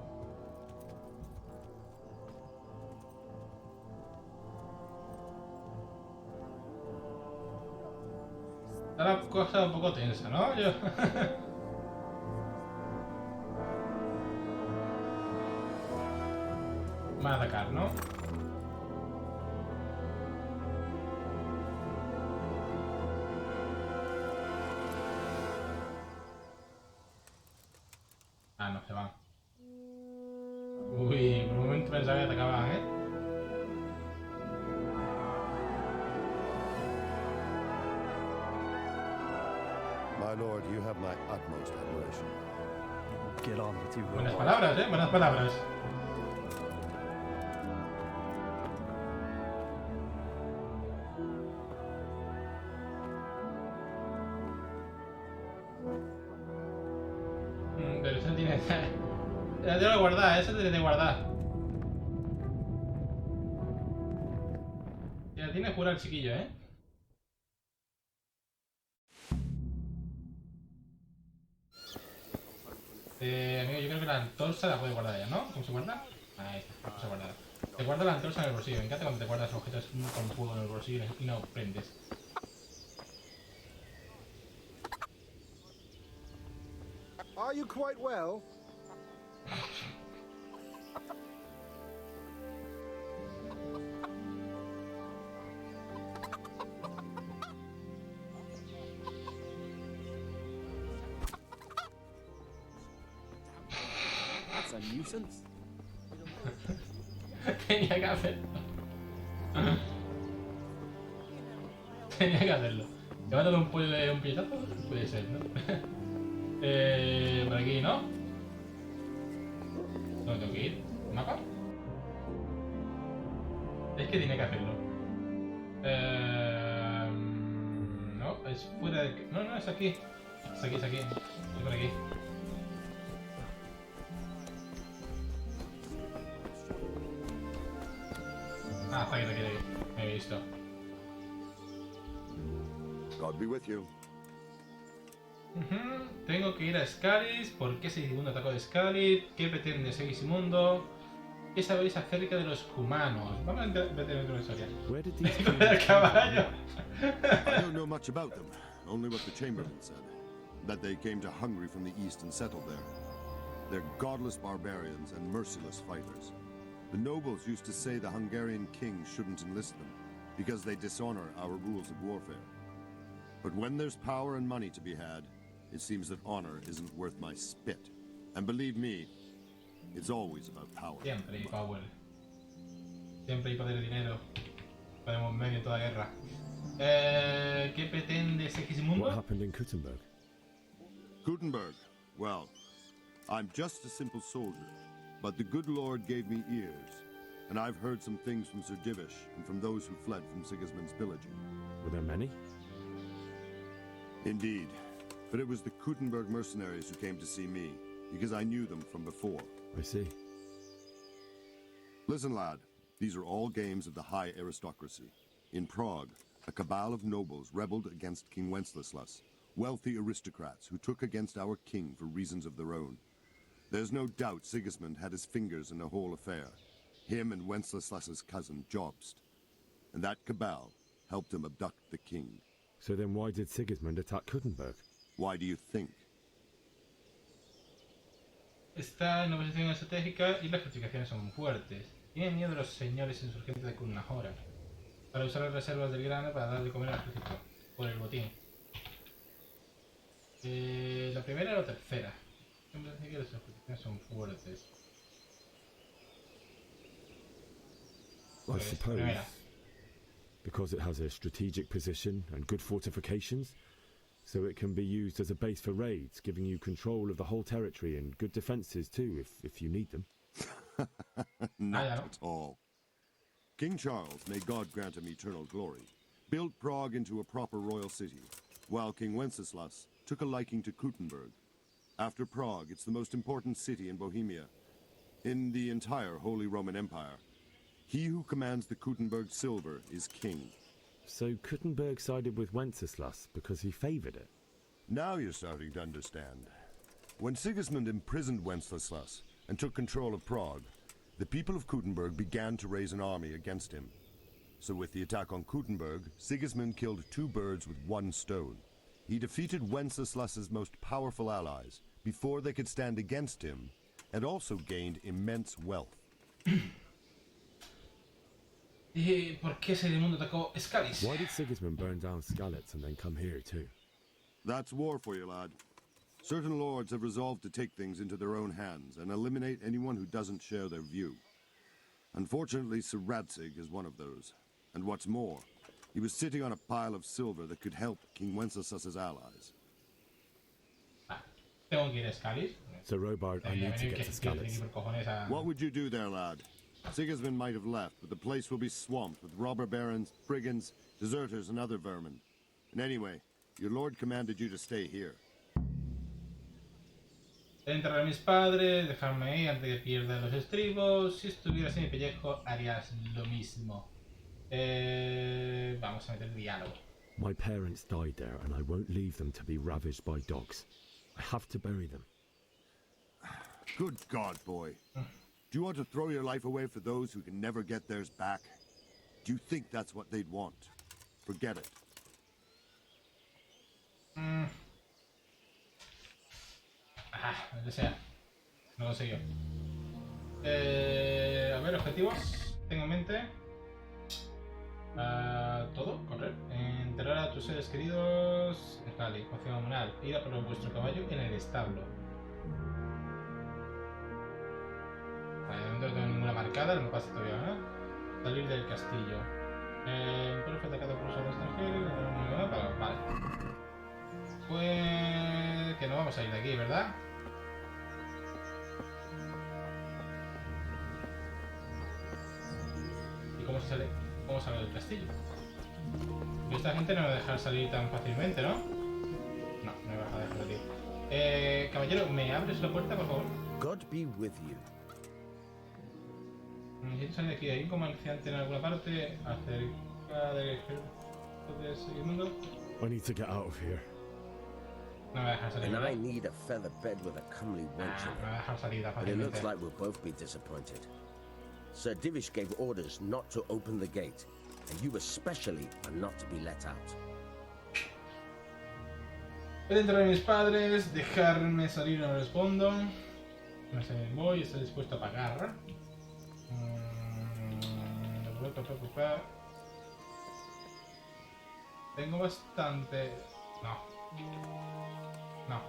[SPEAKER 1] Está la cosa un poco tensa, ¿no? Yo... Van a atacar, ¿no? Ah, no, se van. Uy, por un momento pensaba que atacaban, ¿eh?
[SPEAKER 4] My lord, you have my utmost admiration.
[SPEAKER 5] Get on with you.
[SPEAKER 1] Buenas palabras, ¿eh? Buenas palabras. guardar, eso debe de guardar. Ya tiene cura el chiquillo, ¿eh? Amigo, yo creo que la antorcha la puedes guardar ya, ¿no? ¿Cómo se guarda? Ahí está, la cosa guardada. Te guarda la antorcha en el bolsillo. Me encanta cuando te guardas objetos con fuego en el bolsillo y no prendes.
[SPEAKER 8] Are you quite well?
[SPEAKER 15] That's a nuisance.
[SPEAKER 1] Tenía que hacerlo. Tenía que hacerlo. ¿Te va a dar un pollo de un pietazo? Puede ser, ¿no? Por aquí, ¿no? ¿Dónde tengo que ir? ¿Mapa? Es que tiene que hacerlo. No, es fuera de... No, no, es aquí. Es aquí, es aquí. Es por aquí. Ah, está aquí, está aquí, está aquí. Me he visto.
[SPEAKER 7] God be with you.
[SPEAKER 1] Tengo que ir a Scalis. ¿Por qué Segismundo atacó a Scalis? ¿Qué pretende Segismundo? ¿Qué sabéis acerca de los cumanos? Vamos a meter en una historia. Con el caballo.
[SPEAKER 7] I don't know much about them, only what the chamberlain said. That they came to Hungary from the east and settled there. They're godless barbarians and merciless fighters. The nobles used to say the Hungarian king shouldn't enlist them, because they dishonor our rules of warfare. But when there's power and money to be had, it seems that honor isn't worth my spit. And believe me, it's always about power.
[SPEAKER 1] Siempre hay power. Siempre hay poder y dinero. Podemos medio en toda guerra. ¿Qué pretende Segismundo?
[SPEAKER 2] What happened in Kuttenberg?
[SPEAKER 7] Gutenberg, well, I'm just a simple soldier, but the good Lord gave me ears, and I've heard some things from Sir Divish and from those who fled from Sigismund's pillaging.
[SPEAKER 2] Were there many?
[SPEAKER 7] Indeed, but it was the Kuttenberg mercenaries who came to see me, because I knew them from before.
[SPEAKER 2] I see.
[SPEAKER 7] Listen, lad, these are all games of the high aristocracy. In Prague, a cabal of nobles rebelled against King Wenceslas, wealthy aristocrats who took against our king for reasons of their own. There's no doubt Sigismund had his fingers in the whole affair, him and Wenceslas's cousin Jobst. And that cabal helped him abduct the king.
[SPEAKER 2] So then why did Sigismund attack Kuttenberg?
[SPEAKER 7] Why do you think?
[SPEAKER 1] Está en una posición estratégica y las fortificaciones son fuertes. Tiene miedo a los señores insurgentes de Kunnahora para usar las reservas del grano para dar de comer al ejército por el botín. ¿La primera o la tercera? Siempre dice que las fortificaciones son fuertes.
[SPEAKER 2] I suppose because it has a strategic position and good fortifications, so it can be used as a base for raids, giving you control of the whole territory and good defenses too, if you need them.
[SPEAKER 7] Not at all. King Charles, may God grant him eternal glory, built Prague into a proper royal city, while King Wenceslas took a liking to Kuttenberg. After Prague, it's the most important city in Bohemia, in the entire Holy Roman Empire. He who commands the Kuttenberg silver is king.
[SPEAKER 2] So Kuttenberg sided with Wenceslas because he favored it?
[SPEAKER 7] Now you're starting to understand. When Sigismund imprisoned Wenceslas and took control of Prague, the people of Kuttenberg began to raise an army against him. So with the attack on Kuttenberg, Sigismund killed two birds with one stone. He defeated Wenceslas's most powerful allies before they could stand against him, and also gained immense wealth.
[SPEAKER 1] ¿Por qué Segismundo atacó Scalis?
[SPEAKER 2] Why did Sigismund burn down Skalitz and then come here too?
[SPEAKER 7] That's war for you, lad. Certain lords have resolved to take things into their own hands and eliminate anyone who doesn't share their view. Unfortunately, Sir Radzig is one of those. And what's more, he was sitting on a pile of silver that could help King Wenceslas's allies.
[SPEAKER 1] Tengo que ir a Scalis.
[SPEAKER 2] So Robard, I need to get to Skalitz.
[SPEAKER 7] What would you do there, lad? Sigismund might have left, but the place will be swamped with robber barons, brigands, deserters, and other vermin. And anyway, your lord commanded you to stay here.
[SPEAKER 1] Enterrar a mis padres, dejarme ahí antes de que pierda los estribos. Si estuvieras en mi pellejo, harías lo mismo. Vamos a meter diálogo.
[SPEAKER 2] My parents died there, and I won't leave them to be ravaged by dogs. I have to bury them.
[SPEAKER 7] Good God, boy. Do you want to throw your life away for those who can never get theirs back? Do you think that's what they'd want? Forget it.
[SPEAKER 1] Lo que sea. No lo sé yo. A ver, objetivos. Tengo en mente. Todo, correr. Enterrar a tus seres queridos. Vale, confía hormonal. Ir a por vuestro caballo en el establo. Vale, de momento no tengo ninguna marcada, no me pasa todavía, ¿no? Salir del castillo. Un pueblo fue atacado por los extranjeros. Vale. Pues que no vamos a ir de aquí, ¿verdad? ¿Y cómo se sale? ¿Cómo sale del castillo? Y esta gente no me va a dejar salir tan fácilmente, ¿no? No, no me va a dejar salir. Caballero, ¿me abres la puerta, por favor?
[SPEAKER 15] God be with you.
[SPEAKER 1] Necesito salir de aquí. ¿Hay un comerciante en alguna parte acerca del ejército de seguimiento?
[SPEAKER 2] I need to get out of here.
[SPEAKER 1] No me va a dejar salir.
[SPEAKER 15] And I
[SPEAKER 1] ¿verdad?
[SPEAKER 15] need a feather bed with a comely wench
[SPEAKER 1] No me va a dejar salir
[SPEAKER 15] in it. But it looks
[SPEAKER 1] fácilmente.
[SPEAKER 15] like we'll both be disappointed. Sir Divish gave orders not to open the gate, and you especially are not to be let out.
[SPEAKER 1] Puede entrar a mis padres, dejarme salir, no respondo. No sé, voy, estoy dispuesto a pagar. Tengo bastante... No. No.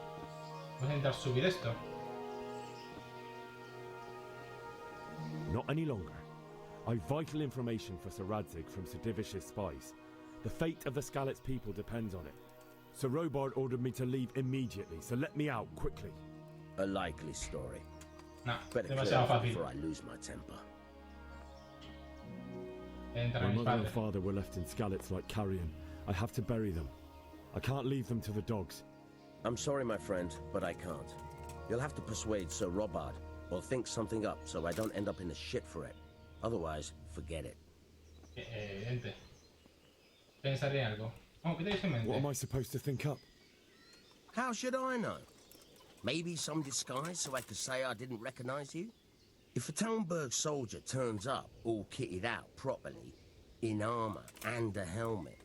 [SPEAKER 1] Vamos a intentar subir esto.
[SPEAKER 2] Not any longer. I've vital information for Sir Radzig from Sir Divish's spies. The fate of the Skalitz people depends on it. Sir Robard ordered me to leave immediately, so let me out quickly.
[SPEAKER 15] A likely story.
[SPEAKER 1] No,
[SPEAKER 15] Better clear
[SPEAKER 1] demasiado
[SPEAKER 15] off
[SPEAKER 1] fácil.
[SPEAKER 15] before I lose my temper.
[SPEAKER 1] Entrar a
[SPEAKER 2] My
[SPEAKER 1] mis
[SPEAKER 2] mother and
[SPEAKER 1] padres.
[SPEAKER 2] father were left in Skalitz like carrion. I have to bury them. I can't leave them to the dogs.
[SPEAKER 15] I'm sorry, my friend, but I can't. You'll have to persuade Sir Robard, or think something up so I don't end up in the shit for it. Otherwise, forget it.
[SPEAKER 1] Evidente. Pensaré en algo. Oh, ¿qué tenéis en mente?
[SPEAKER 2] What am I supposed to think up?
[SPEAKER 15] How should I know? Maybe some disguise so I could say I didn't recognize you? If a Talmberk soldier turns up all kitted out properly, in armor and a helmet,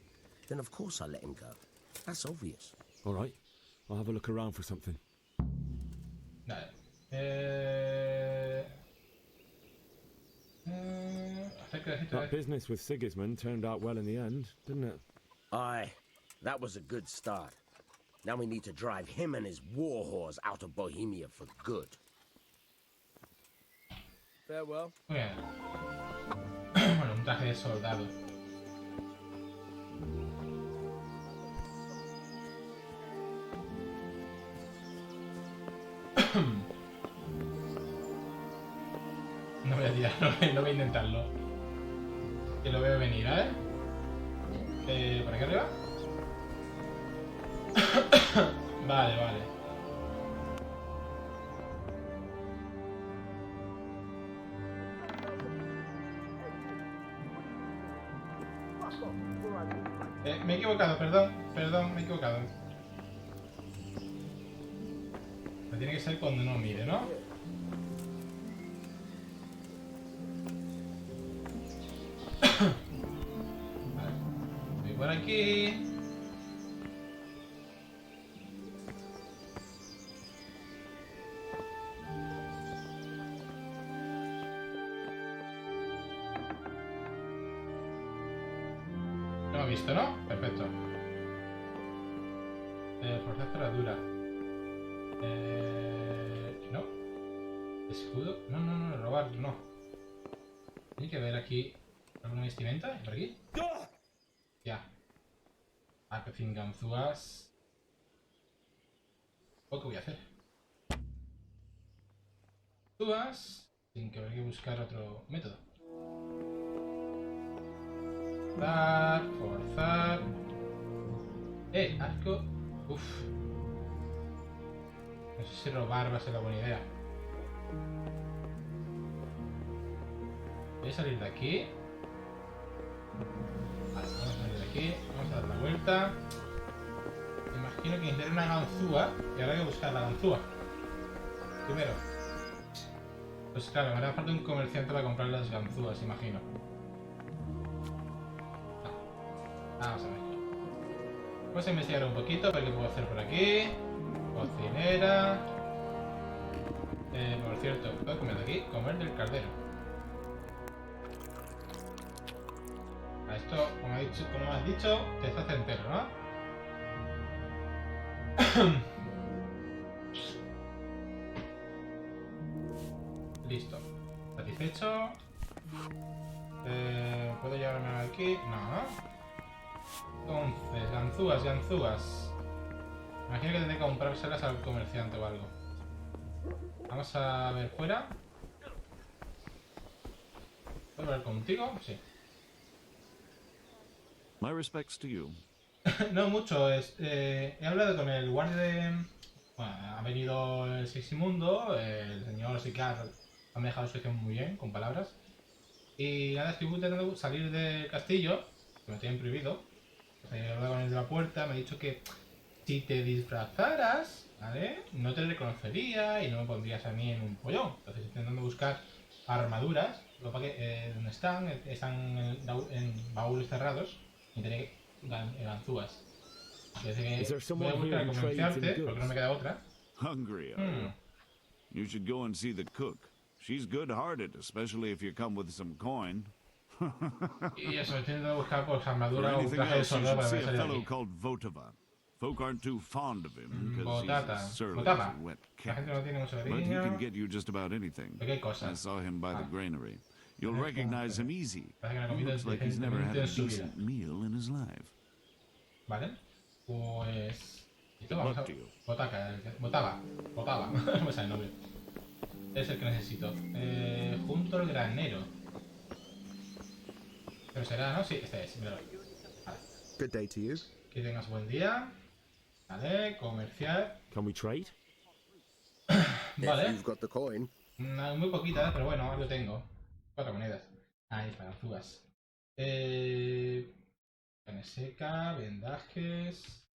[SPEAKER 15] then of course I let him go. That's obvious.
[SPEAKER 2] All right. I'll have a look around for something.
[SPEAKER 1] Vale. Acerca de
[SPEAKER 2] That business with Sigismund turned out well in the end, didn't it?
[SPEAKER 15] Aye, that was a good start. Now we need to drive him and his war whores out of Bohemia for good. Farewell.
[SPEAKER 1] Muy bien. Bueno, un traje de soldado. No voy a tirar, no voy a intentarlo. Que lo veo venir, ¿eh? ¿Por aquí arriba? Vale, vale. Me he equivocado, perdón, me he equivocado. Me tiene que ser cuando no mire, ¿no? Vale. Voy por aquí. No he visto, ¿no? Perfecto. Forzar cerradura. No. Escudo. No, robar, no. Hay que ver aquí alguna vestimenta. ¿Por aquí? Ya. Ganzúas. ¿O qué voy a hacer? Ganzúas. Sin que haber que buscar otro método. Forzar. Arco. Uf. No sé si robar va a ser la buena idea. Voy a salir de aquí. Vale, vamos a salir de aquí. Vamos a dar la vuelta. Imagino que necesitaré una ganzúa. Y ahora hay que buscar la ganzúa. Primero. Pues claro, me hará falta un comerciante para comprar las ganzúas, imagino. Vamos a ver. Vamos a investigar un poquito, a ver qué puedo hacer por aquí. Cocinera. Por cierto, ¿puedo comer de aquí? Comer del caldero. A esto, como has dicho, te hace entero, ¿no? Listo. Satisfecho. ¿Puedo llevarme aquí? No, ¿no? Entonces, ganzúas. Imagino que tendré que comprárselas al comerciante o algo. Vamos a ver fuera. ¿Puedo hablar contigo? Sí.
[SPEAKER 13] My respects to you.
[SPEAKER 1] No mucho. He hablado con el guardia de... Bueno, ha venido el Siximundo, el señor Sicar ha dejado la situación muy bien, con palabras. Y nada, estoy intentando salir del castillo, que me tienen prohibido. He hablado con el de la puerta, me ha dicho que si te disfrazaras, ¿vale? No te reconocería y no me pondrías a mí en un pollón. Entonces estoy intentando buscar armaduras, donde están en baúles cerrados, y tener ganzúas. Desde que voy a buscar a comerciarte, porque no me queda otra.
[SPEAKER 13] Hungry, are you? You should go and see the cook. She's good-hearted, especially if you come with some coin.
[SPEAKER 1] Y eso, estoy intentando buscar pues armadura
[SPEAKER 13] For
[SPEAKER 1] o
[SPEAKER 13] anything
[SPEAKER 1] traje de
[SPEAKER 13] else, you
[SPEAKER 1] soldado
[SPEAKER 13] should
[SPEAKER 1] para
[SPEAKER 13] see a
[SPEAKER 1] salir de
[SPEAKER 13] fellow
[SPEAKER 1] aquí.
[SPEAKER 13] called Votava. Folk aren't too fond of him because he's
[SPEAKER 1] Botata.
[SPEAKER 13] as surly as
[SPEAKER 1] Botava.
[SPEAKER 13] a wet
[SPEAKER 1] La
[SPEAKER 13] cat.
[SPEAKER 1] gente no tiene mucho
[SPEAKER 13] But he
[SPEAKER 1] cariño.
[SPEAKER 13] can get you just about anything.
[SPEAKER 1] ¿De qué cosa?
[SPEAKER 13] I saw him by the granary. You'll
[SPEAKER 1] Parece
[SPEAKER 13] recognize him easy.
[SPEAKER 1] Parece que la
[SPEAKER 13] He
[SPEAKER 1] comida
[SPEAKER 13] looks
[SPEAKER 1] es
[SPEAKER 13] like he's never had a
[SPEAKER 1] decentemente en su vida.
[SPEAKER 13] decent meal in his life.
[SPEAKER 1] Vale. Pues... Listo, vamos a... Botava. No me sale el nombre. Es el que necesito. Junto al granero. Pero será, ¿no? Sí, este es. Míralo. Vale.
[SPEAKER 16] Good day to you.
[SPEAKER 1] Que tengas buen día. Vale, comercial.
[SPEAKER 16] Can we trade?
[SPEAKER 1] Vale.
[SPEAKER 16] You've got the coin.
[SPEAKER 1] Muy poquita, pero bueno, algo tengo. 4 monedas. Ahí, para ganzúas. Carne seca, vendajes.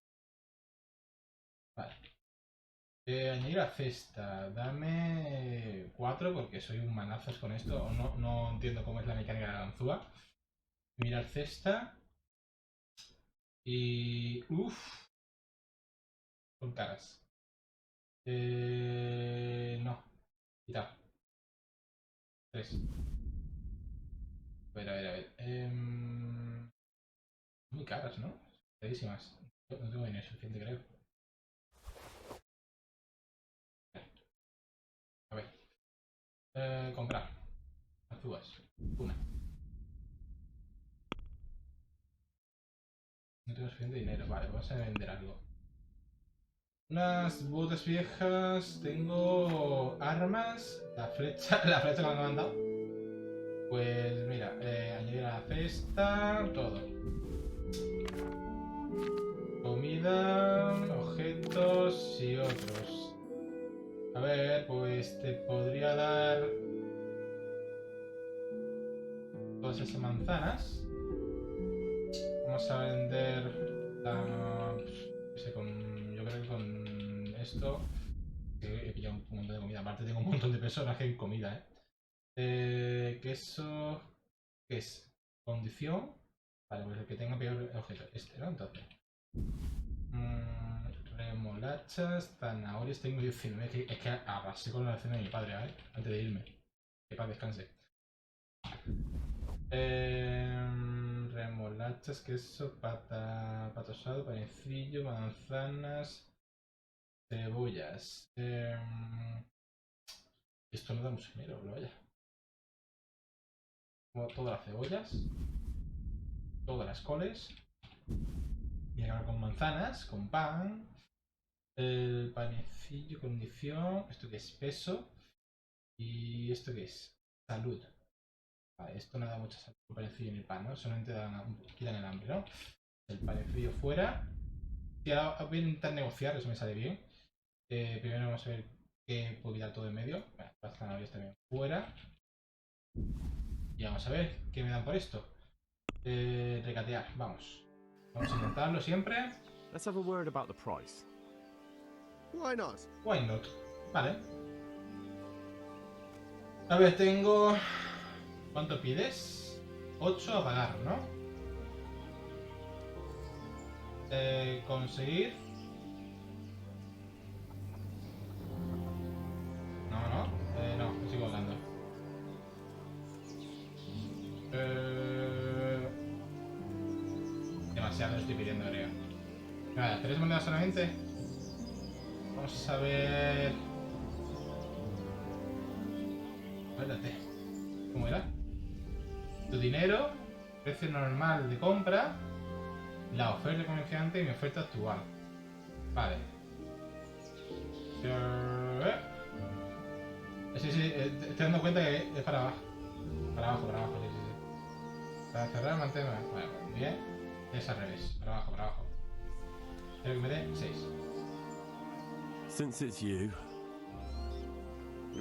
[SPEAKER 1] Vale. Añadir a cesta. Dame 4 porque soy un manazas con esto. No entiendo cómo es la mecánica de la ganzúa. Mirar cesta. Y... Uff. Son caras. No. Quitar. 3. A ver. Muy caras, ¿no? Carísimas. No tengo dinero suficiente, creo. A ver. Comprar. Ganzúas. Una. No tengo suficiente dinero. Vale, vamos a vender algo. Unas botas viejas. Tengo armas. La flecha que me han mandado. Pues mira, añadir a la cesta. Todo. Comida, objetos y otros. A ver, pues te podría dar todas esas manzanas. Vamos a vender yo creo que con esto he pillado un montón de comida. Aparte tengo un montón de personajes en comida, queso, ¿qué es? Condición. Vale, pues el que tenga peor objeto, ¿no? Entonces remolachas, zanahorias, tengo 19. Es que arrasé con la lección de mi padre, antes de irme. Que paz descanse. Remolachas, queso, pato asado, panecillo, manzanas, cebollas. Esto no da mucho dinero, pero vaya. Como todas las cebollas, todas las coles. Voy a acabar con manzanas, con pan, el panecillo, condición. ¿Esto qué es? Peso. ¿Y esto qué es? Salud. Vale, esto no da mucha salud, el panecillo ni el pan, ¿no? Solamente quitan el hambre, ¿no? El panecillo fuera. Y ahora voy a intentar negociar, eso me sale bien. Primero vamos a ver qué puedo quitar todo en medio. Las zanahorias también fuera. Y vamos a ver qué me dan por esto. Recatear, vamos. Vamos a intentarlo siempre.
[SPEAKER 16] Let's have a word about the price.
[SPEAKER 4] Why not?
[SPEAKER 1] Why not? Vale. A ver, tengo... ¿Cuánto pides? 8 a pagar, ¿no? Conseguir... No, me sigo hablando. Demasiado lo estoy pidiendo, creo. Nada, 3 monedas solamente. Vamos a ver... Espérate. ¿Cómo era? Tu dinero, precio normal de compra, la oferta comerciante y mi oferta actual. Vale. Sí, estoy dando cuenta que es para abajo. Para abajo, sí. Para cerrar, mantener. Vale, bien. Es al revés. Para abajo. Quiero que me dé 6.
[SPEAKER 16] Since it's you.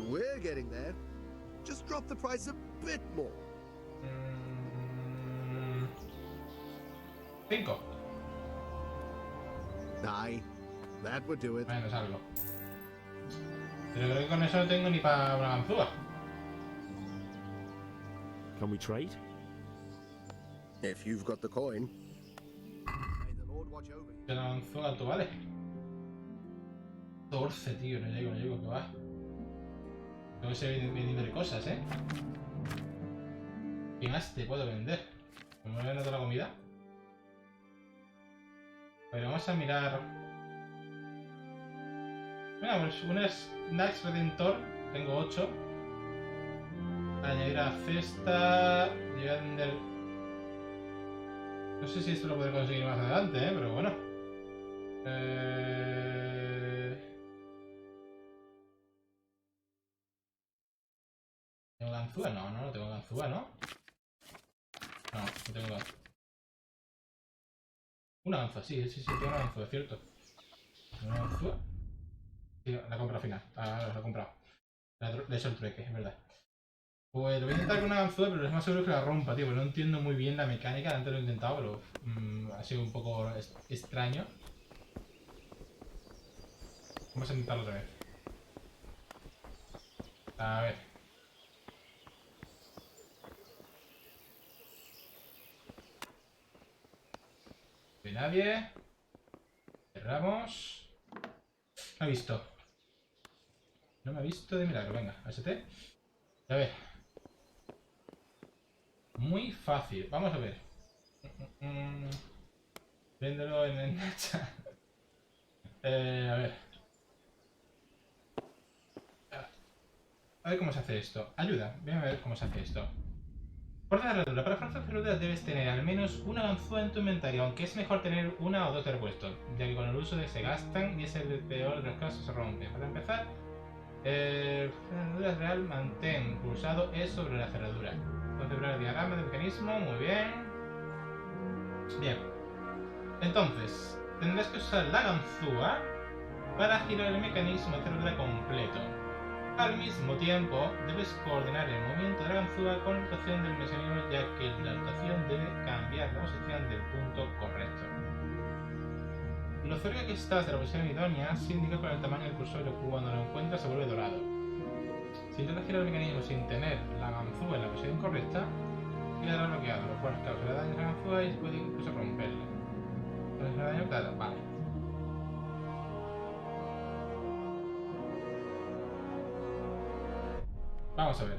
[SPEAKER 4] We're getting there. Just drop the price a bit more.
[SPEAKER 1] 5.
[SPEAKER 4] Aye, that would do it.
[SPEAKER 1] Bueno, es algo. Pero creo que con eso no tengo ni para una ganzúa.
[SPEAKER 16] Can we trade?
[SPEAKER 4] If you've got the coin. May the Lord watch over you.
[SPEAKER 1] Una ganzúa, ¿cuánto vale? 14, tío, no llego, que va. Tengo que seguir vendiendo cosas, ¿eh? ¿Qué más te puedo vender? ¿Me voy a vender toda la comida? Pero vamos a mirar... Bueno, pues unas Snacks Redentor, tengo 8. Añadir a cesta... Llegar a vender... No sé si esto lo podré conseguir más adelante, pero bueno. ¿Tengo ganzúa? No tengo ganzúa, ¿no? No tengo ganzúa. Una ganzúa, sí, tengo una ganzúa, es cierto. ¿Una ganzúa? Sí, la compra final. La he comprado. Le he hecho el trueque, es verdad. Pues lo voy a intentar con una ganzúa, pero es más seguro que la rompa, tío, porque no entiendo muy bien la mecánica. Antes lo he intentado, pero ha sido un poco extraño. Vamos a intentarlo otra vez. A ver. No hay nadie. Cerramos. No me ha visto. No me ha visto de milagro. Venga, ST. A ver. Muy fácil. Vamos a ver. Véndelo en el chat. A ver. A ver cómo se hace esto. Ayuda. Voy a ver cómo se hace esto. Fuerza de cerradura. Para fuerza de cerradura debes tener al menos una ganzúa en tu inventario, aunque es mejor tener una o dos de repuesto, ya que con el uso se gastan y es el peor de los casos se rompe. Para empezar, cerradura real, mantén pulsado E sobre la cerradura. Configurar el diagrama del mecanismo, muy bien. Bien. Entonces, tendrás que usar la ganzúa para girar el mecanismo de cerradura completo. Al mismo tiempo, debes coordinar el movimiento de la ganzúa con la rotación del mecanismo, ya que la rotación debe cambiar la posición del punto correcto. Lo cerca que estás de la posición idónea se indica con el tamaño del cursor y cuando lo encuentras se vuelve dorado. Si intentas girar el mecanismo sin tener la ganzúa en la posición correcta, quedará bloqueado, lo cual causará daño a la ganzúa y puede incluso romperla. ¿Entonces daño? Claro, vale. Vamos a ver.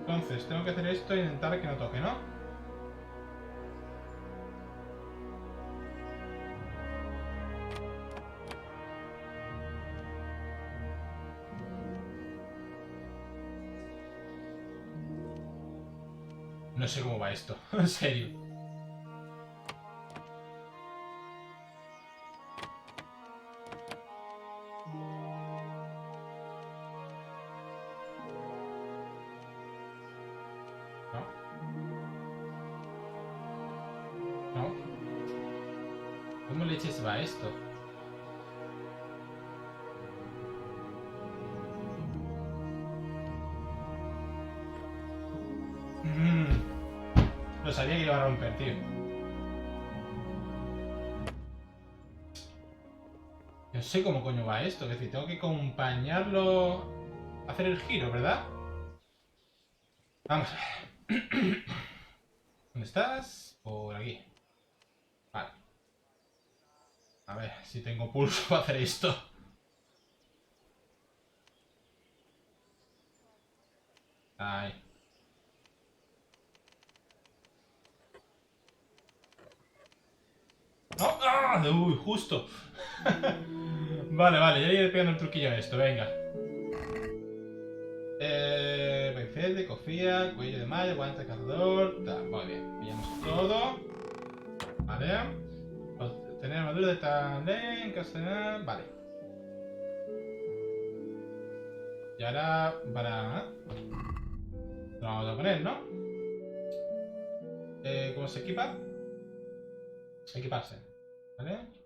[SPEAKER 1] Entonces, tengo que hacer esto e intentar que no toque, ¿no? No sé cómo va esto, en serio. ¿Cómo leches va esto? Lo sabía que iba a romper, tío. No sé cómo coño va esto. Es decir, tengo que acompañarlo a hacer el giro, ¿verdad? Vamos a ver. ¿Dónde estás? Por aquí. Vale. A ver si tengo pulso para hacer esto. Ahí. ¡No! ¡Ah! ¡Uy, justo! Vale, vale, ya iré pegando el truquillo a esto, venga. Pincel de cofía, cuello de malla, guante de cazador. Muy bien, pillamos todo. Vale. Tener armadura de talén, castellano. Vale. Y ahora para... Lo vamos a poner, ¿no? ¿Cómo se equipa? Equiparse. ¿Vale?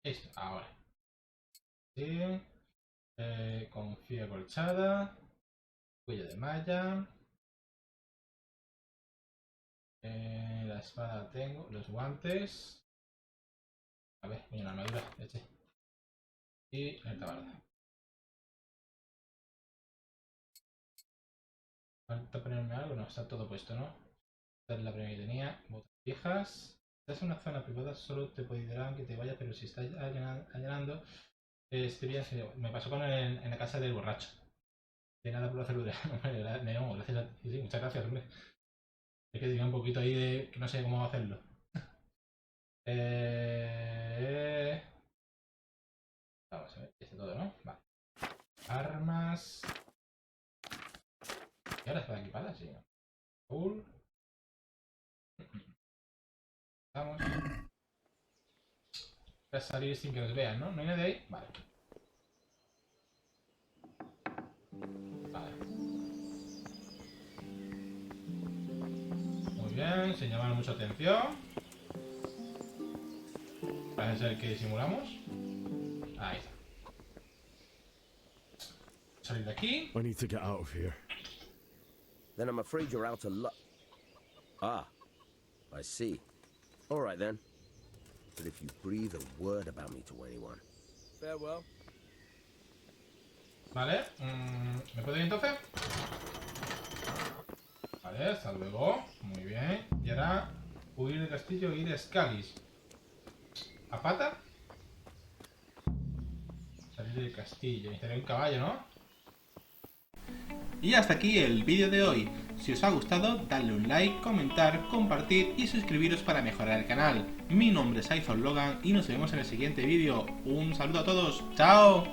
[SPEAKER 1] Esto, ahora. Sí. Confía colchada. Cuello de malla. La espada tengo. Los guantes. A ver, mira la armadura. Este. Y el tabarda. ¿Falta ponerme algo? No, está todo puesto, ¿no? Esta es la primera que tenía. Botas viejas. Si estás en una zona privada, solo te pedirán que te vayas, pero si estás allanando, me pasó en la casa del borracho. De nada por hacerlo de... No, gracias a ti. Sí, muchas gracias, hombre. Es que tenía un poquito ahí de... que no sé cómo hacerlo. Vamos a ver, este todo, ¿no? Vale. Armas. ¿Y ahora está equipada? Sí. Full. Vamos. Voy a salir sin que nos vean, ¿no? ¿No hay nadie ahí? Vale. Vale. Muy bien, sin llamar mucha atención. Parece ser que disimulamos. Ahí está. Salir de aquí.
[SPEAKER 2] I need to get out of here.
[SPEAKER 15] Then I'm afraid you're out of luck. Ah, I see. All right then. But if you breathe a word about me to anyone. Farewell.
[SPEAKER 1] Vale. ¿Me puedo ir entonces? Vale, hasta luego. Muy bien. Y ahora huir del castillo y ir a Scalis. ¿A pata? Salir del castillo. Necesitaré un caballo, ¿no? Y hasta aquí el vídeo de hoy. Si os ha gustado, dadle un like, comentar, compartir y suscribiros para mejorar el canal. Mi nombre es Logan y nos vemos en el siguiente vídeo. Un saludo a todos. ¡Chao!